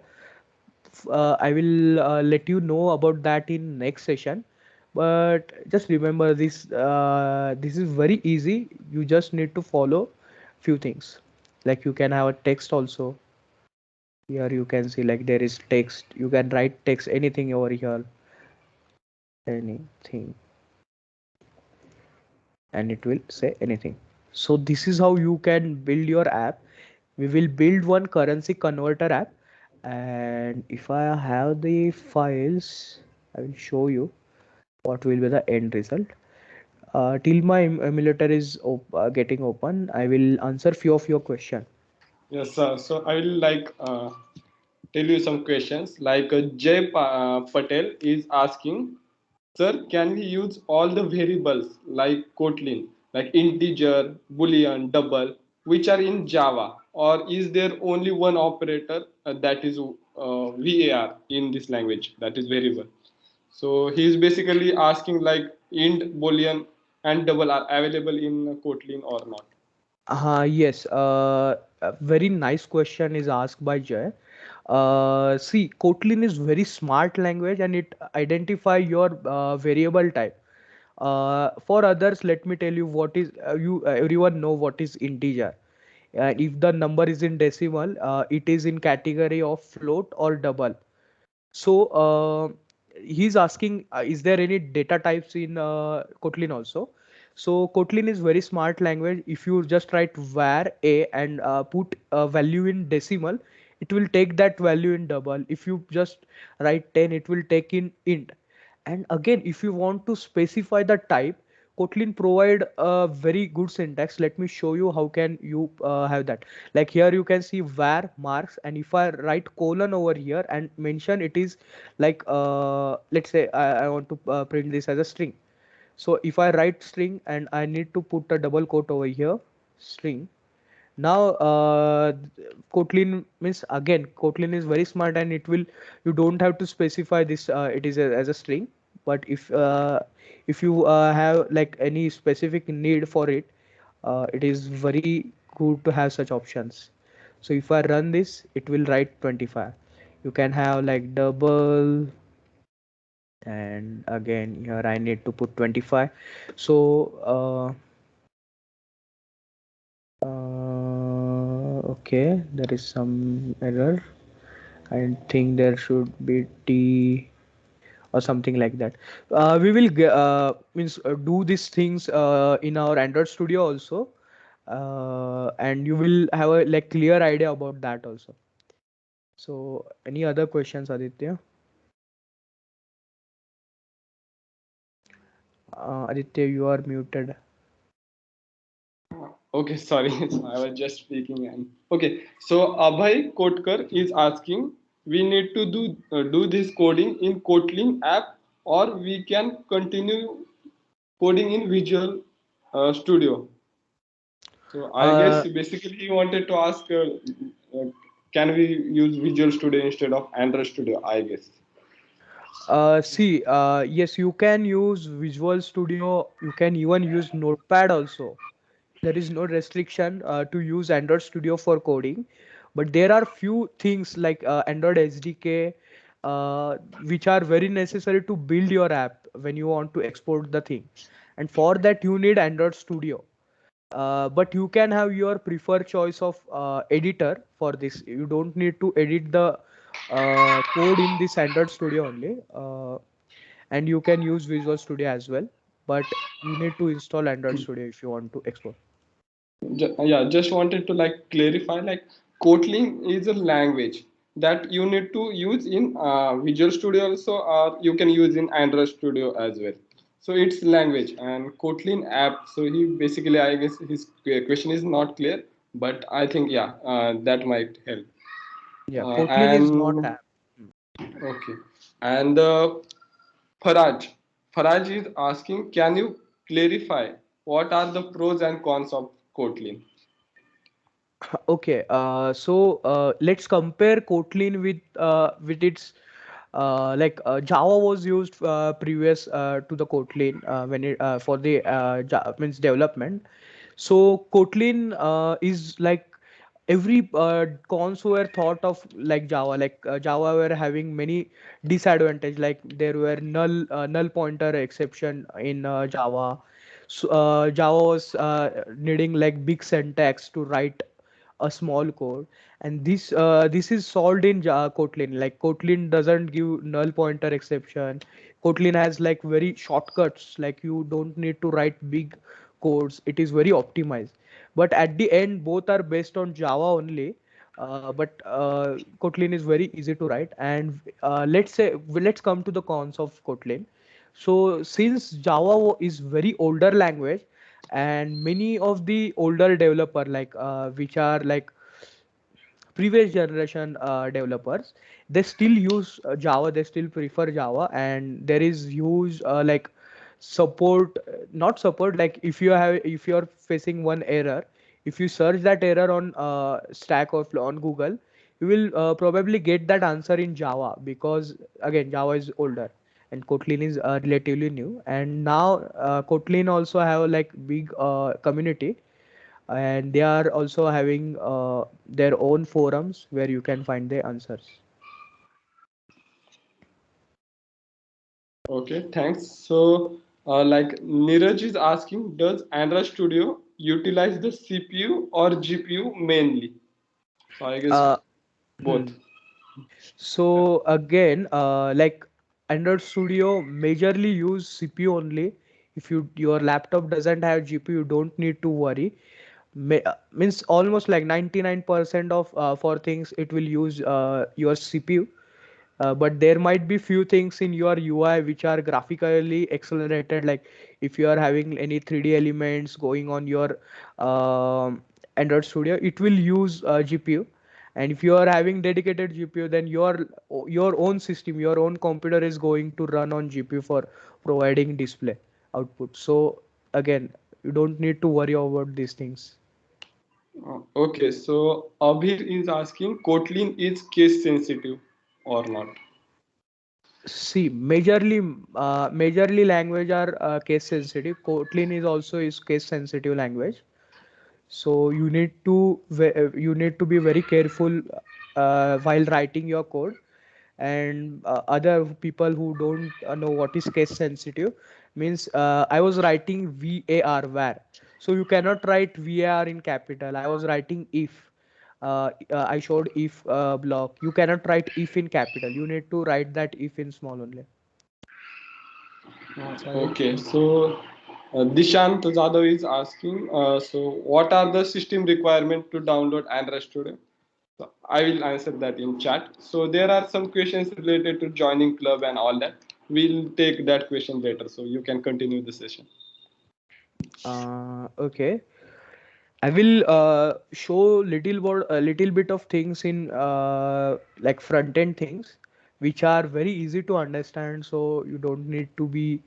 I will let you know about that in next session. But just remember this, this is very easy. You just need to follow few things. Like you can have a text also. Here you can see like there is text. You can write text, anything over here, anything, and it will say anything. So this is how you can build your app. We will build one currency converter app, and if I have the files, I will show you what will be the end result. Till my emulator is getting open, I will answer few of your question. Yes, sir. So I will tell you some questions. Patel is asking, sir, can we use all the variables like Kotlin, like integer, boolean, double, which are in Java, or is there only one operator that is var in this language, that is variable? So he is basically asking like int, boolean, and double are available in Kotlin or not. Yes, a very nice question is asked by Jay. See, Kotlin is very smart language, and it identify your variable type. For others, let me tell you what is everyone know what is integer. And if the number is in decimal, it is in category of float or double. So he's asking, is there any data types in Kotlin also? So Kotlin is very smart language. If you just write var a and put a value in decimal, it will take that value in double. If you just write 10, it will take in int. And again, if you want to specify the type, Kotlin provide a very good syntax. Let me show you how can you have that. Like here you can see var marks, and if I write colon over here and mention it is like let's say I want to print this as a string. So if I write string and I need to put a double quote over here, string. Now Kotlin means, again, Kotlin is very smart, and it will, you don't have to specify this it is as a string. But if you have like any specific need for it, it is very good to have such options. So if I run this, it will write 25. You can have like double, and again here I need to put 25. So okay, there is some error. I think there should be T or something like that. We will means do these things in our Android Studio also, and you will have a like clear idea about that also. So, any other questions, Aditya? Aditya, you are muted. Okay, sorry, I was just speaking. And okay, so Abhay Kotkar is asking, we need to do this coding in Kotlin app or we can continue coding in Visual Studio. So I guess Uh, basically he wanted to ask, can we use Visual Studio instead of Android Studio? I guess. See, yes, you can use Visual Studio. You can even use Notepad also. There is no restriction to use Android Studio for coding, but there are few things like Android SDK, which are very necessary to build your app when you want to export the thing, and for that you need Android Studio. But you can have your preferred choice of editor for this. You don't need to edit the code in this Android Studio only, and you can use Visual Studio as well. But you need to install Android Studio if you want to export. Yeah, just wanted to like clarify, like Kotlin is a language that you need to use in Visual Studio also, or you can use in Android Studio as well. So it's language and Kotlin app. So he basically, I guess his question is not clear, but I think yeah, that might help. Yeah, Kotlin is not And app. okay, and Faraj, Faraj is asking, can you clarify what are the pros and cons of Kotlin? Okay, so let's compare Kotlin with its Java was used previous to the Kotlin when it for the means development. So Kotlin is like every cons were thought of like Java. Java were having many disadvantage. Like there were null pointer exception in Java. So Java was needing like big syntax to write a small code, and this is solved in Kotlin. Like Kotlin doesn't give null pointer exception. Kotlin has like very shortcuts. Like you don't need to write big codes. It is very optimized. But at the end, both are based on Java only. But Kotlin is very easy to write. And let's come to the cons of Kotlin. So since Java is very older language, and many of the older developer which are like previous generation developers, they still use Java, they still prefer Java, and there is huge support not support. Like if you're facing one error, if you search that error on Stack or on Google, you will probably get that answer in Java, because again Java is older and Kotlin is relatively new. And now Kotlin also have like big community, and they are also having their own forums where you can find the answers. Okay, thanks. So, like Neeraj is asking, does Android Studio utilize the CPU or GPU mainly? So I guess uh, both. so again, Android Studio majorly use CPU only. If your laptop doesn't have GPU, you don't need to worry. Means almost like 99% of for things it will use your CPU. But there might be few things in your UI which are graphically accelerated. Like if you are having any 3D elements going on your Android Studio, it will use GPU. And if you are having dedicated GPU, then your own system, your own computer is going to run on GPU for providing display output. So again, you don't need to worry about these things. Okay, so Abhir is asking, Kotlin is case sensitive or not? See, majorly language are case sensitive. Kotlin is also is case sensitive language. So you need to be very careful while writing your code. And other people who don't know what is case sensitive means, I was writing var, so you cannot write var in capital. I was writing if I showed if block. You cannot write if in capital. You need to write that if in small only. So I will. Okay, so Dishant Jadhav is asking, so what are the system requirement to download Android Studio? So I will answer that in chat. So there are some questions related to joining club and all that. We'll take that question later. So you can continue the session. Okay. I will show a little bit of things in like front end things. which are very easy to understand, so you don't need to be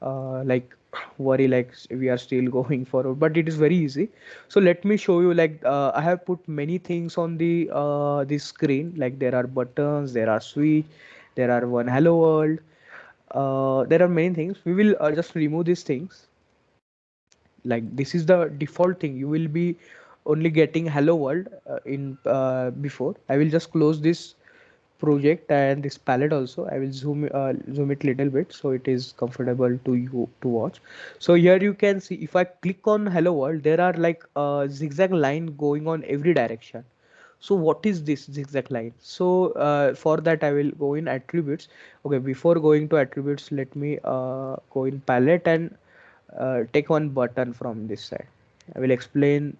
like worry like we are still going forward, but it is very easy. So let me show you, like I have put many things on the this screen, like there are buttons, there are switch, there are one hello world, there are many things. We will just remove these things. Like this is the default thing, you will be only getting hello world in before. I will just close this project and this palette also. I will zoom it little bit so it is comfortable to you to watch. So here you can see, if I click on hello world, there are like a zigzag line going on every direction. So what is this zigzag line? So for that I will go in attributes. Okay, before going to attributes, let me go in palette and take one button from this side. I will explain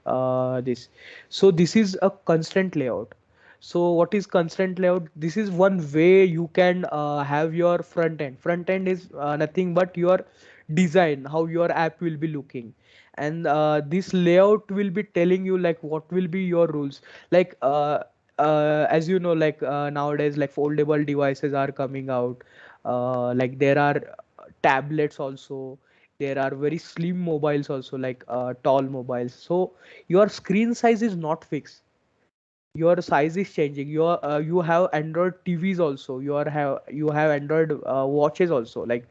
this. So this is a constant layout. So what is constant layout? This is one way you can have your front end. Front end is nothing but your design, how your app will be looking. And this layout will be telling you like what will be your rules. Like as you know, like nowadays, like foldable devices are coming out. Like there are tablets also, there are very slim mobiles also, like tall mobiles. So your screen size is not fixed, your size is changing. You have Android TVs also, you have Android watches also. Like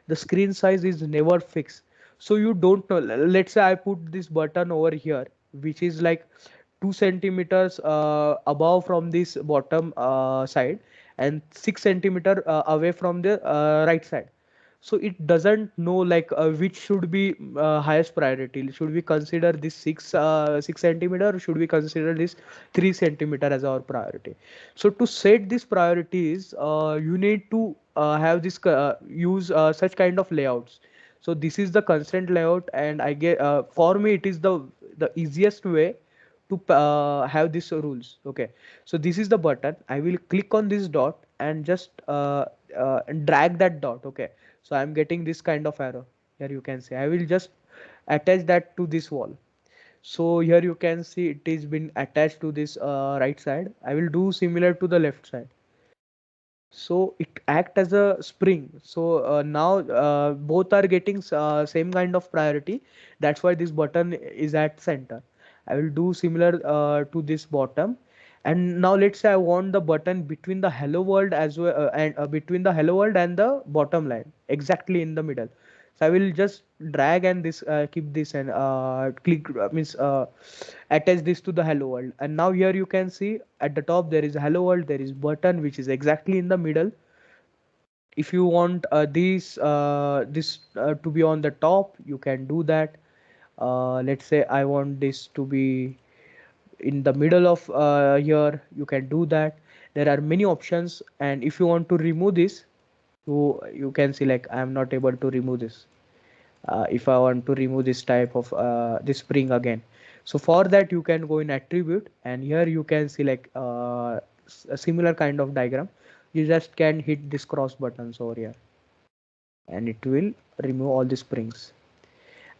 the screen size is never fixed, so you don't know. Let's say I put this button over here, which is like 2 centimeters above from this bottom side, and 6 centimeter away from the right side. So it doesn't know like which should be highest priority. Should we consider this 6 centimeter, or should we consider this 3 centimeter as our priority? So to set these priorities, you need to have this use such kind of layouts. So this is the constant layout, and I get for me it is the easiest way to have these rules. Okay, so this is the button. I will click on this dot and just drag that dot. Okay, so I'm getting this kind of arrow. Here you can see I will just attach that to this wall. So here you can see it is been attached to this right side. I will do similar to the left side. So it act as a spring. So now both are getting same kind of priority. That's why this button is at center. I will do similar to this bottom. And now let's say I want the button between the hello world as well, and between the hello world and the bottom line, exactly in the middle. So I will just drag and this keep this and click means attach this to the hello world. And now here you can see at the top there is hello world, there is button which is exactly in the middle. If you want this to be on the top, you can do that. Let's say I want this to be in the middle of here, you can do that. There are many options, and if you want to remove this, you can see like I am not able to remove this. If I want to remove this type of this spring again, so for that you can go in attribute, and here you can see like a similar kind of diagram. You just can hit this cross buttons over here, and it will remove all the springs.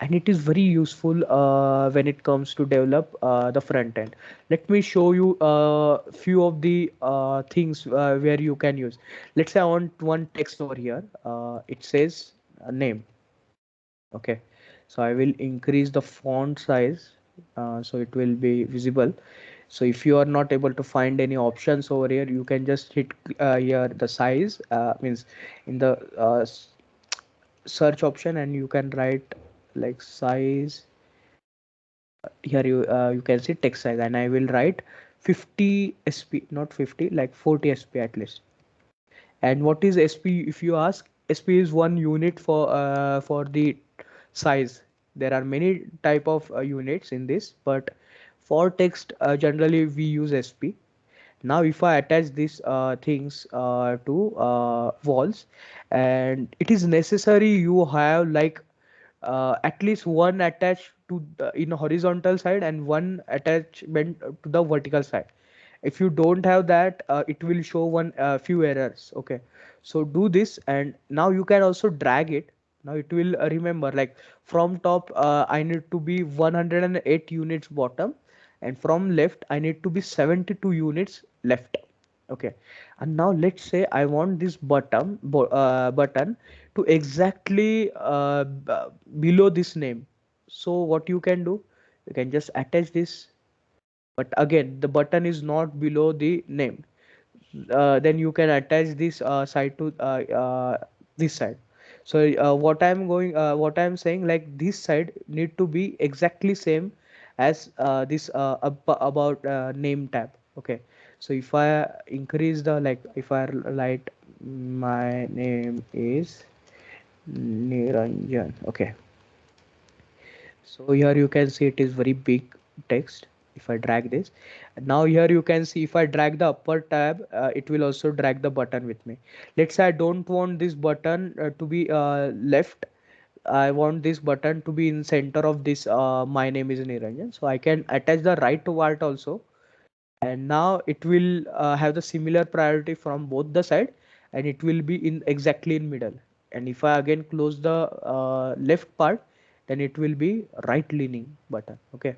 And it is very useful when it comes to develop the front end. Let me show you a few of the things where you can use. Let's say I want one text over here. It says name. Okay, so I will increase the font size so it will be visible. So if you are not able to find any options over here, you can just hit here the size means in the search option, and you can write like size. Here you can see text size, and I will write 50 sp, not 50, like 40 sp at least. And what is sp? If you ask, sp is one unit for the size. There are many type of units in this, but for text generally we use sp. Now if I attach these things to walls, and it is necessary you have like at least one attached to in horizontal side and one attachment to the vertical side. If you don't have that, it will show one few errors. Okay, so do this, and now you can also drag it. Now it will remember like from top I need to be 108 units bottom, and from left I need to be 72 units left. Okay, and now let's say I want this button to exactly below this name. So what you can do, you can just attach this, but again the button is not below the name. Then you can attach this side to this side. So what I'm saying, like this side need to be exactly same as this about name tab. Okay, so if I increase the, like if I write my name is Niranjan. Okay, so here you can see it is very big text. If I drag this, now here you can see if I drag the upper tab, it will also drag the button with me. Let's say I don't want this button to be left. I want this button to be in center of this my name is Niranjan. So I can attach the right part also, and now it will have the similar priority from both the side, and it will be in exactly in middle. And if I again close the left part, then it will be right leaning button. Okay,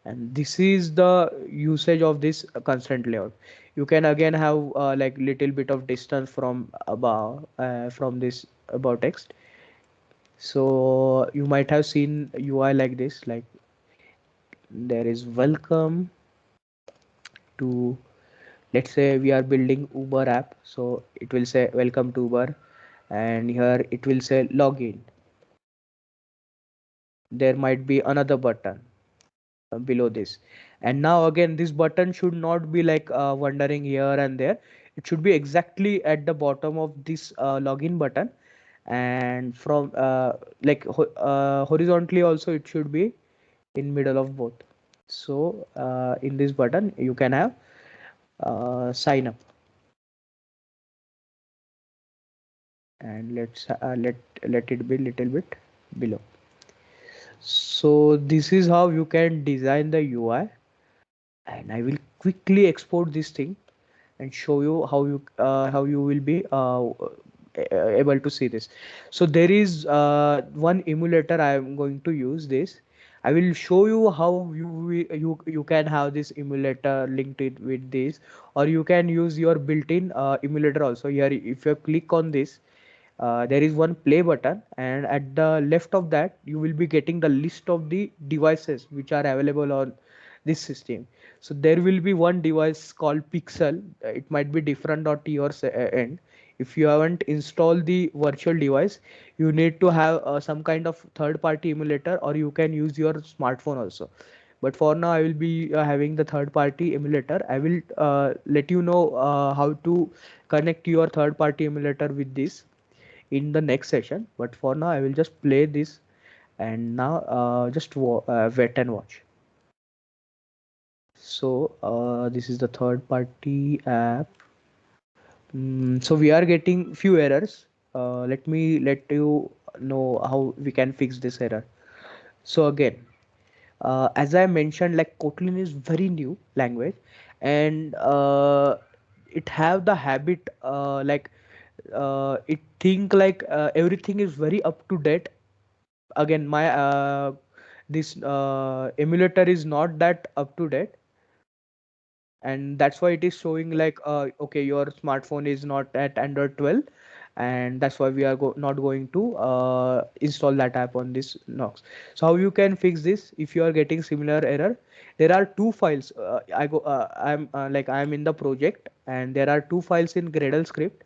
and this is the usage of this constraint layout. You can again have like little bit of distance from above from this about text. So you might have seen UI like this, like there is welcome to, let's say we are building Uber app, so it will say welcome to Uber, and here it will say login. There might be another button below this, and now again this button should not be like wandering here and there. It should be exactly at the bottom of this login button, and from horizontally also it should be in middle of both. So in this button you can have sign up, and let it be little bit below. So this is how you can design the UI, and I will quickly export this thing and show you how you will be able to see this. So there is one emulator I am going to use this. I will show you how you can have this emulator linked it with this, or you can use your built-in emulator also. Here if you click on this, there is one play button, and at the left of that you will be getting the list of the devices which are available on this system. So there will be one device called Pixel. It might be different at your end. If you haven't installed the virtual device, you need to have some kind of third party emulator, or you can use your smartphone also. But for now I will be having the third party emulator. I will let you know how to connect your third party emulator with this in the next session. But for now I will just play this, and now just wait and watch. So this is the third party app. So we are getting few errors. Let me let you know how we can fix this error. So again, as I mentioned, like Kotlin is very new language, and it have the habit it think like everything is very up to date. Again, my this emulator is not that up to date, and that's why it is showing like okay, your smartphone is not at Android 12, and that's why we are not going to install that app on this Nox. So how you can fix this if you are getting similar error? There are two files. I'm in the project, and there are two files in Gradle script.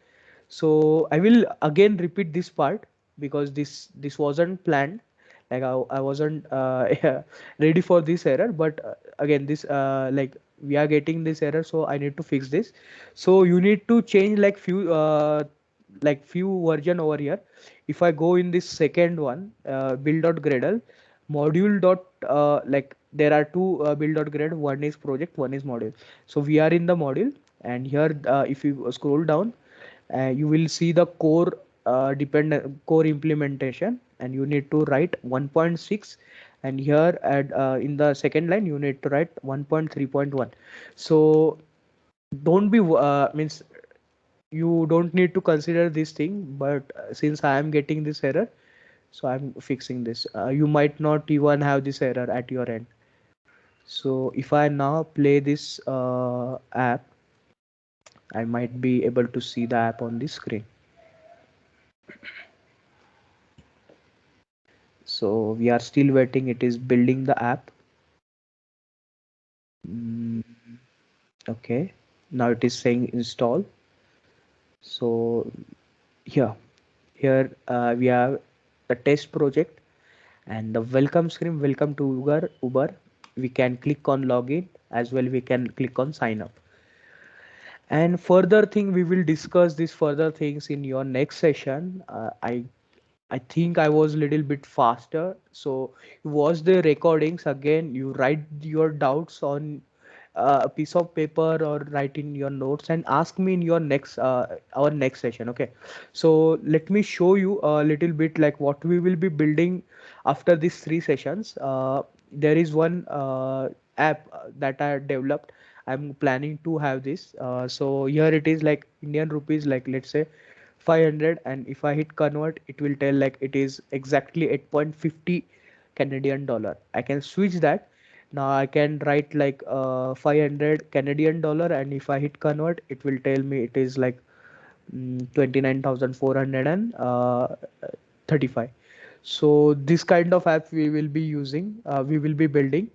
So I will again repeat this part because this wasn't planned. Like I wasn't ready for this error, but again this like we are getting this error, so I need to fix this. So you need to change like few version over here. If I go in this second one, build.gradle module dot like there are two build.gradle, one is project, one is module. So we are in the module, and here if you scroll down, you will see the core implementation, and you need to write 1.6, and here at in the second line you need to write 1.3.1. So don't be means you don't need to consider this thing, but since I am getting this error, so I'm fixing this. You might not even have this error at your end. So if I now play this app, I might be able to see the app on the screen. So we are still waiting. It is building the app. Mm, okay. Now it is saying install. So here we have the test project and the welcome screen. Welcome to Uber. We can click on login as well. We can click on sign up. And further thing, we will discuss these further things in your next session. I think I was a little bit faster. So you watch the recordings again. You write your doubts on a piece of paper or write in your notes and ask me in your next our next session. Okay. So let me show you a little bit like what we will be building after these 3 sessions. There is one app that I developed. I'm planning to have this. So here it is like Indian rupees, like let's say 500, and if I hit convert it will tell like it is exactly 8.50 Canadian dollar. I can switch that. Now I can write like 500 Canadian dollar, and if I hit convert it will tell me it is like 29,435. So this kind of app we will be using, we will be building.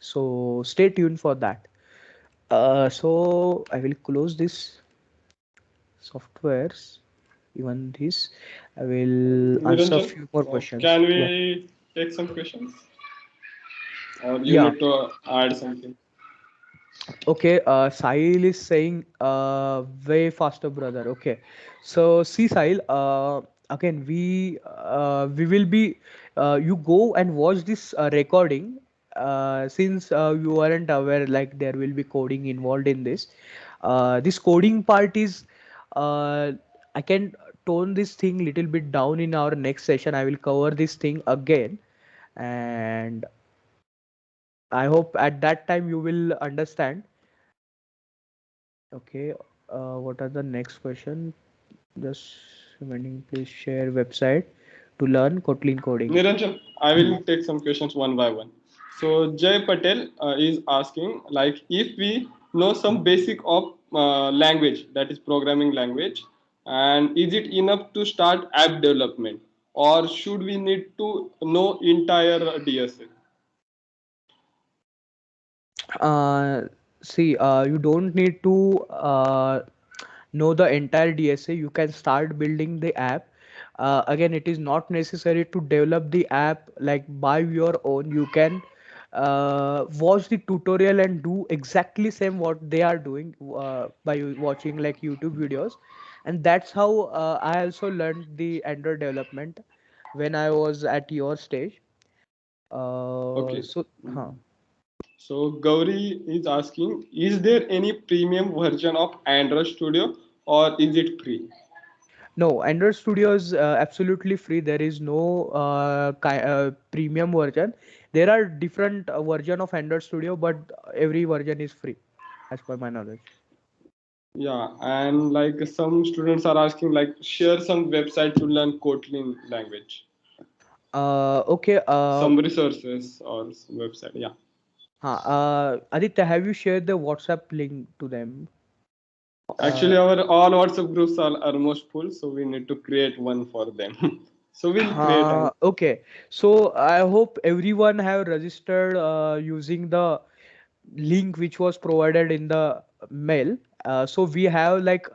So stay tuned for that. So I will close this softwares, even this. I will answer a Niranjan, few more questions. can Yeah. we take some questions, or you Yeah. need to add something? Okay. Sahil is saying way faster, brother. Okay. So see, Sahil. Again, we will be. You go and watch this recording. Since you weren't aware, like there will be coding involved in this. This coding part is. I can tone this thing little bit down in our next session. I will cover this thing again, and I hope at that time you will understand. Okay, what are the next question? Just reminding, please share website to learn Kotlin coding. Niranjan, I will take some questions one by one. So Jay Patel is asking, like, if we know some basic of language, that is programming language, and is it enough to start app development, or should we need to know entire DSA? Uh, See, you don't need to know the entire DSA. You can start building the app. Again, it is not necessary to develop the app like by your own. You can watch the tutorial and do exactly same what they are doing by watching like YouTube videos. And that's how I also learned the Android development when I was at your stage. Okay. So, huh. So Gauri is asking, is there any premium version of Android Studio, or is it free? No, Android Studio is absolutely free. There is no premium version. There are different version of Android Studio, but every version is free, as per my knowledge. Yeah, and like some students are asking, like, share some website to learn Kotlin language, Okay. some resources or website. Yeah. Aditya, have you shared the WhatsApp link to them? Uh, Actually, our all WhatsApp groups are almost full, so we need to create one for them. So we'll create and okay. So I hope everyone have registered using the link which was provided in the mail. So we have like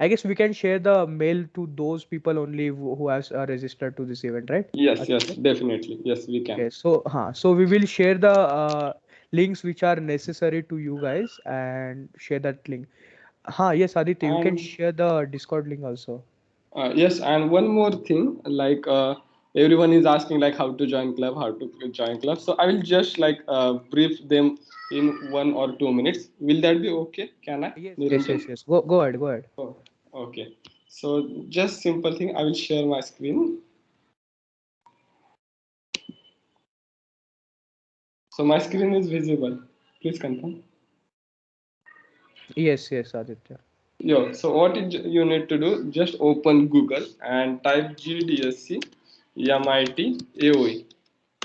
I guess we can share the mail to those people only who has registered to this event, right? yes, yes, Aditya? definitely. Yes, we can. Okay, so we will share the links which are necessary to you guys and share that link. Yes, Aditya, you can And share the Discord link also. yes, and one more thing, like everyone is asking like how to join club, how to join club. So I will just like brief them in 1 or 2 minutes. Will that be okay? Can I, Yes, yes, Niranjan? yes, yes. Go ahead, go ahead. Oh, okay. So just simple thing. I will share my screen. So my screen is visible. Please confirm. Yes, yes, Aditya. Yo, so you need to do? Just open Google and type GDSC MIT AOE.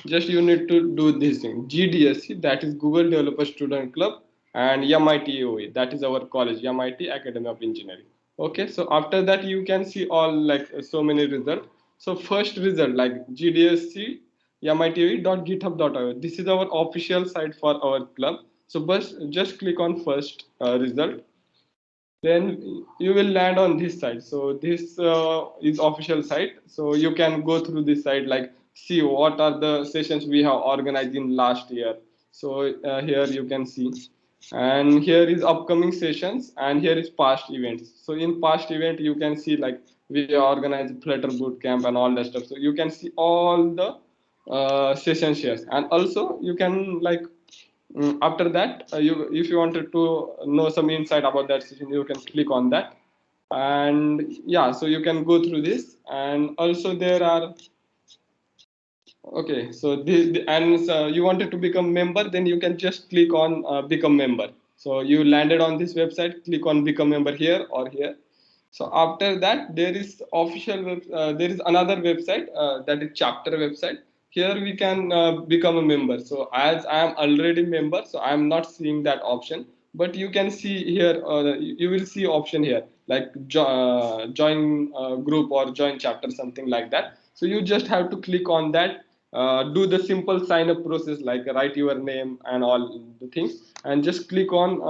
Just you need to do this thing. GDSC, that is Google Developer Student Club and MIT, that is our college, MIT Academy of Engineering. Okay, so after that you can see all like so many results. So first result like GDSC mitue.github.io. This is our official site for our club. So just click on first result, then you will land on this site. So this is official site, so you can go through this site, like see what are the sessions we have organized in last year. So here you can see, and here is upcoming sessions, and here is past events. So in past event you can see like we organized Flutter boot camp and all that stuff, so you can see all the session shares. And also you can like after that, you if you wanted to know some insight about that session, you can click on that. And yeah, so you can go through this. And also there are, okay, so and you wanted to become member, then you can just click on become member. So you landed on this website, click on become member here or here. So after that, there is there is another website, that is chapter website. Here we can become a member. So as I am already member, so I am not seeing that option. But you can see here, you will see option here like join group or join chapter, something like that. So you just have to click on that, do the simple sign up process, like write your name and all the things, and just click on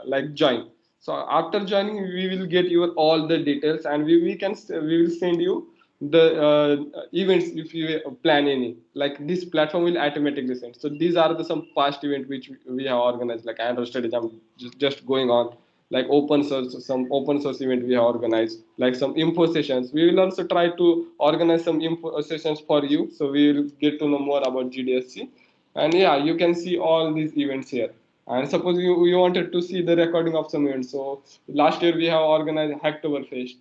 like join. So after joining, we will get your all the details, and we will send you the events if you plan any. Like this platform will automatically send. So these are the some past event which we have organized, like Android Study Jam just going on, like open source, some open source event we have organized, like some info sessions. We will also try to organize some info sessions for you, so we will get to know more about GDSC. And yeah, you can see all these events here. And suppose you wanted to see the recording of some events. So last year we have organized Hacktoberfest.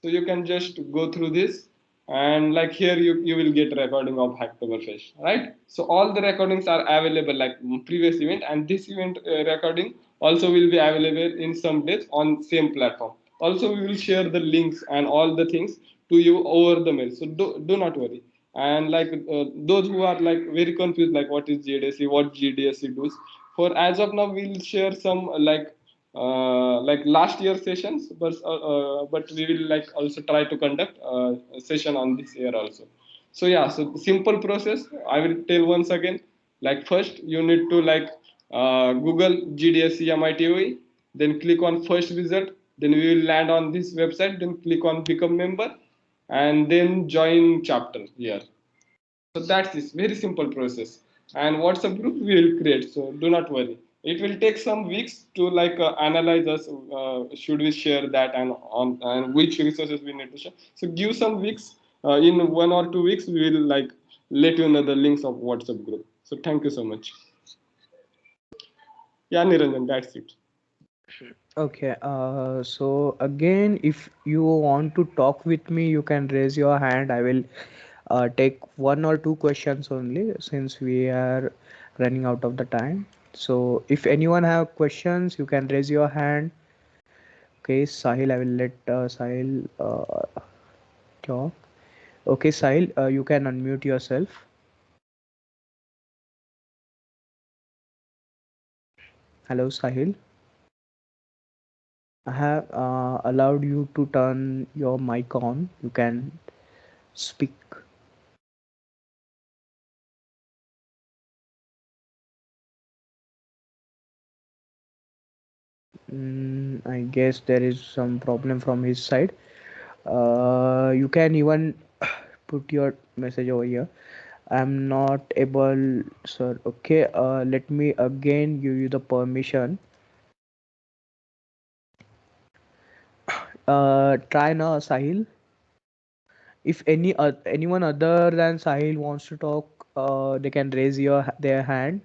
So you can just go through this, and like here you will get recording of Hacktoberfest, right? So all the recordings are available like previous event, and this event recording also will be available in some days on same platform. Also we will share the links and all the things to you over the mail. So do not worry. And like those who are like very confused, like what is GDSC, what GDSC does, for as of now we'll share some like last year sessions, but we will like also try to conduct a session on this year also. So yeah, so the simple process I will tell once again. Like first you need to like Google GDSC MITOE, then click on first result, then we will land on this website, then click on become member, and then join chapter here. So that's this very simple process. And WhatsApp group we will create. So do not worry. It will take some weeks to like analyze us. Should we share that, and which resources we need to share. So give some weeks. In 1 or 2 weeks, we will like let you know the links of WhatsApp group. So thank you so much. Yeah, Niranjan, that's it. Okay, so again, if you want to talk with me, you can raise your hand. I will take one or two questions only since we are running out of the time. So if anyone have questions, you can raise your hand. Okay, Sahil, I will let Sahil talk. Okay, Sahil, you can unmute yourself. Hello, Sahil. I have allowed you to turn your mic on. You can speak. I guess there is some problem from his side. You can even put your message over here. I'm not able, sir. Okay, let me again give you the permission. Try now, Sahil. If anyone other than Sahil wants to talk, they can raise their hand.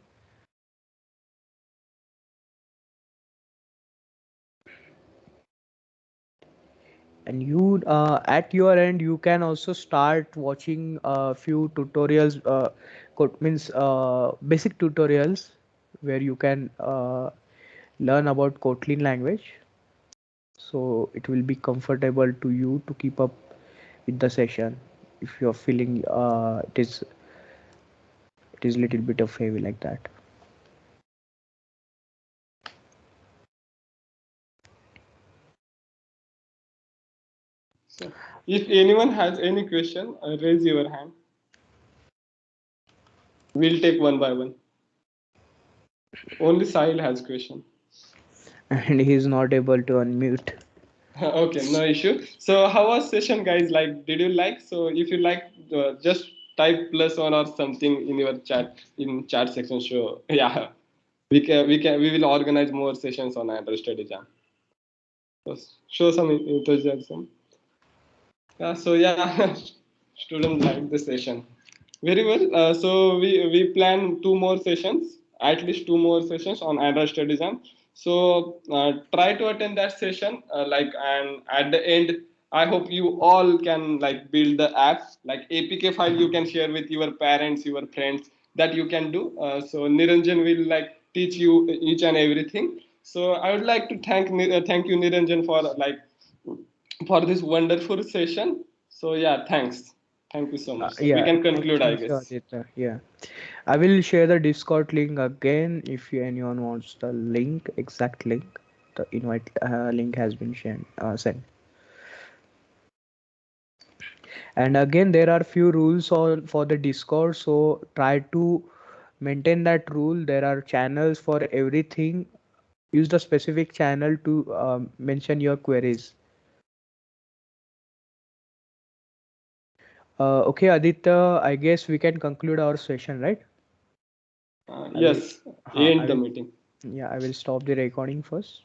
And you at your end you can also start watching a few tutorials, means basic tutorials where you can learn about Kotlin language, so it will be comfortable to you to keep up with the session if you're feeling it is little bit of heavy like that. So if anyone has any question, raise your hand. We'll take one by one. Only Sahil has question. And he's not able to unmute. Okay, no issue. So how was session, guys? Like, did you like? So if you like, just type +1 or something in your chat section. So yeah, we will organize more sessions on Android Study Jam. So show some enthusiasm. Yeah. So yeah, students like the session. Very well. So we plan two more sessions, at least two more sessions on Android Study Jam. So try to attend that session. And at the end, I hope you all can like build the app, like APK file you can share with your parents, your friends. That you can do. So Niranjan will like teach you each and everything. So I would like to thank you Niranjan for this wonderful session. So yeah, thanks. Thank you so much. We Yeah, can conclude, I thank you, guess. Aditya. Yeah, I will share the Discord link again if anyone wants the link, exact link. The invite link has been sent. And again, there are few rules on for the Discord, so try to maintain that rule. There are channels for everything. Use the specific channel to mention your queries. Okay, Aditya, I guess we can conclude our session, right? I will, Yes, end I the will, meeting. yeah, I will stop the recording first.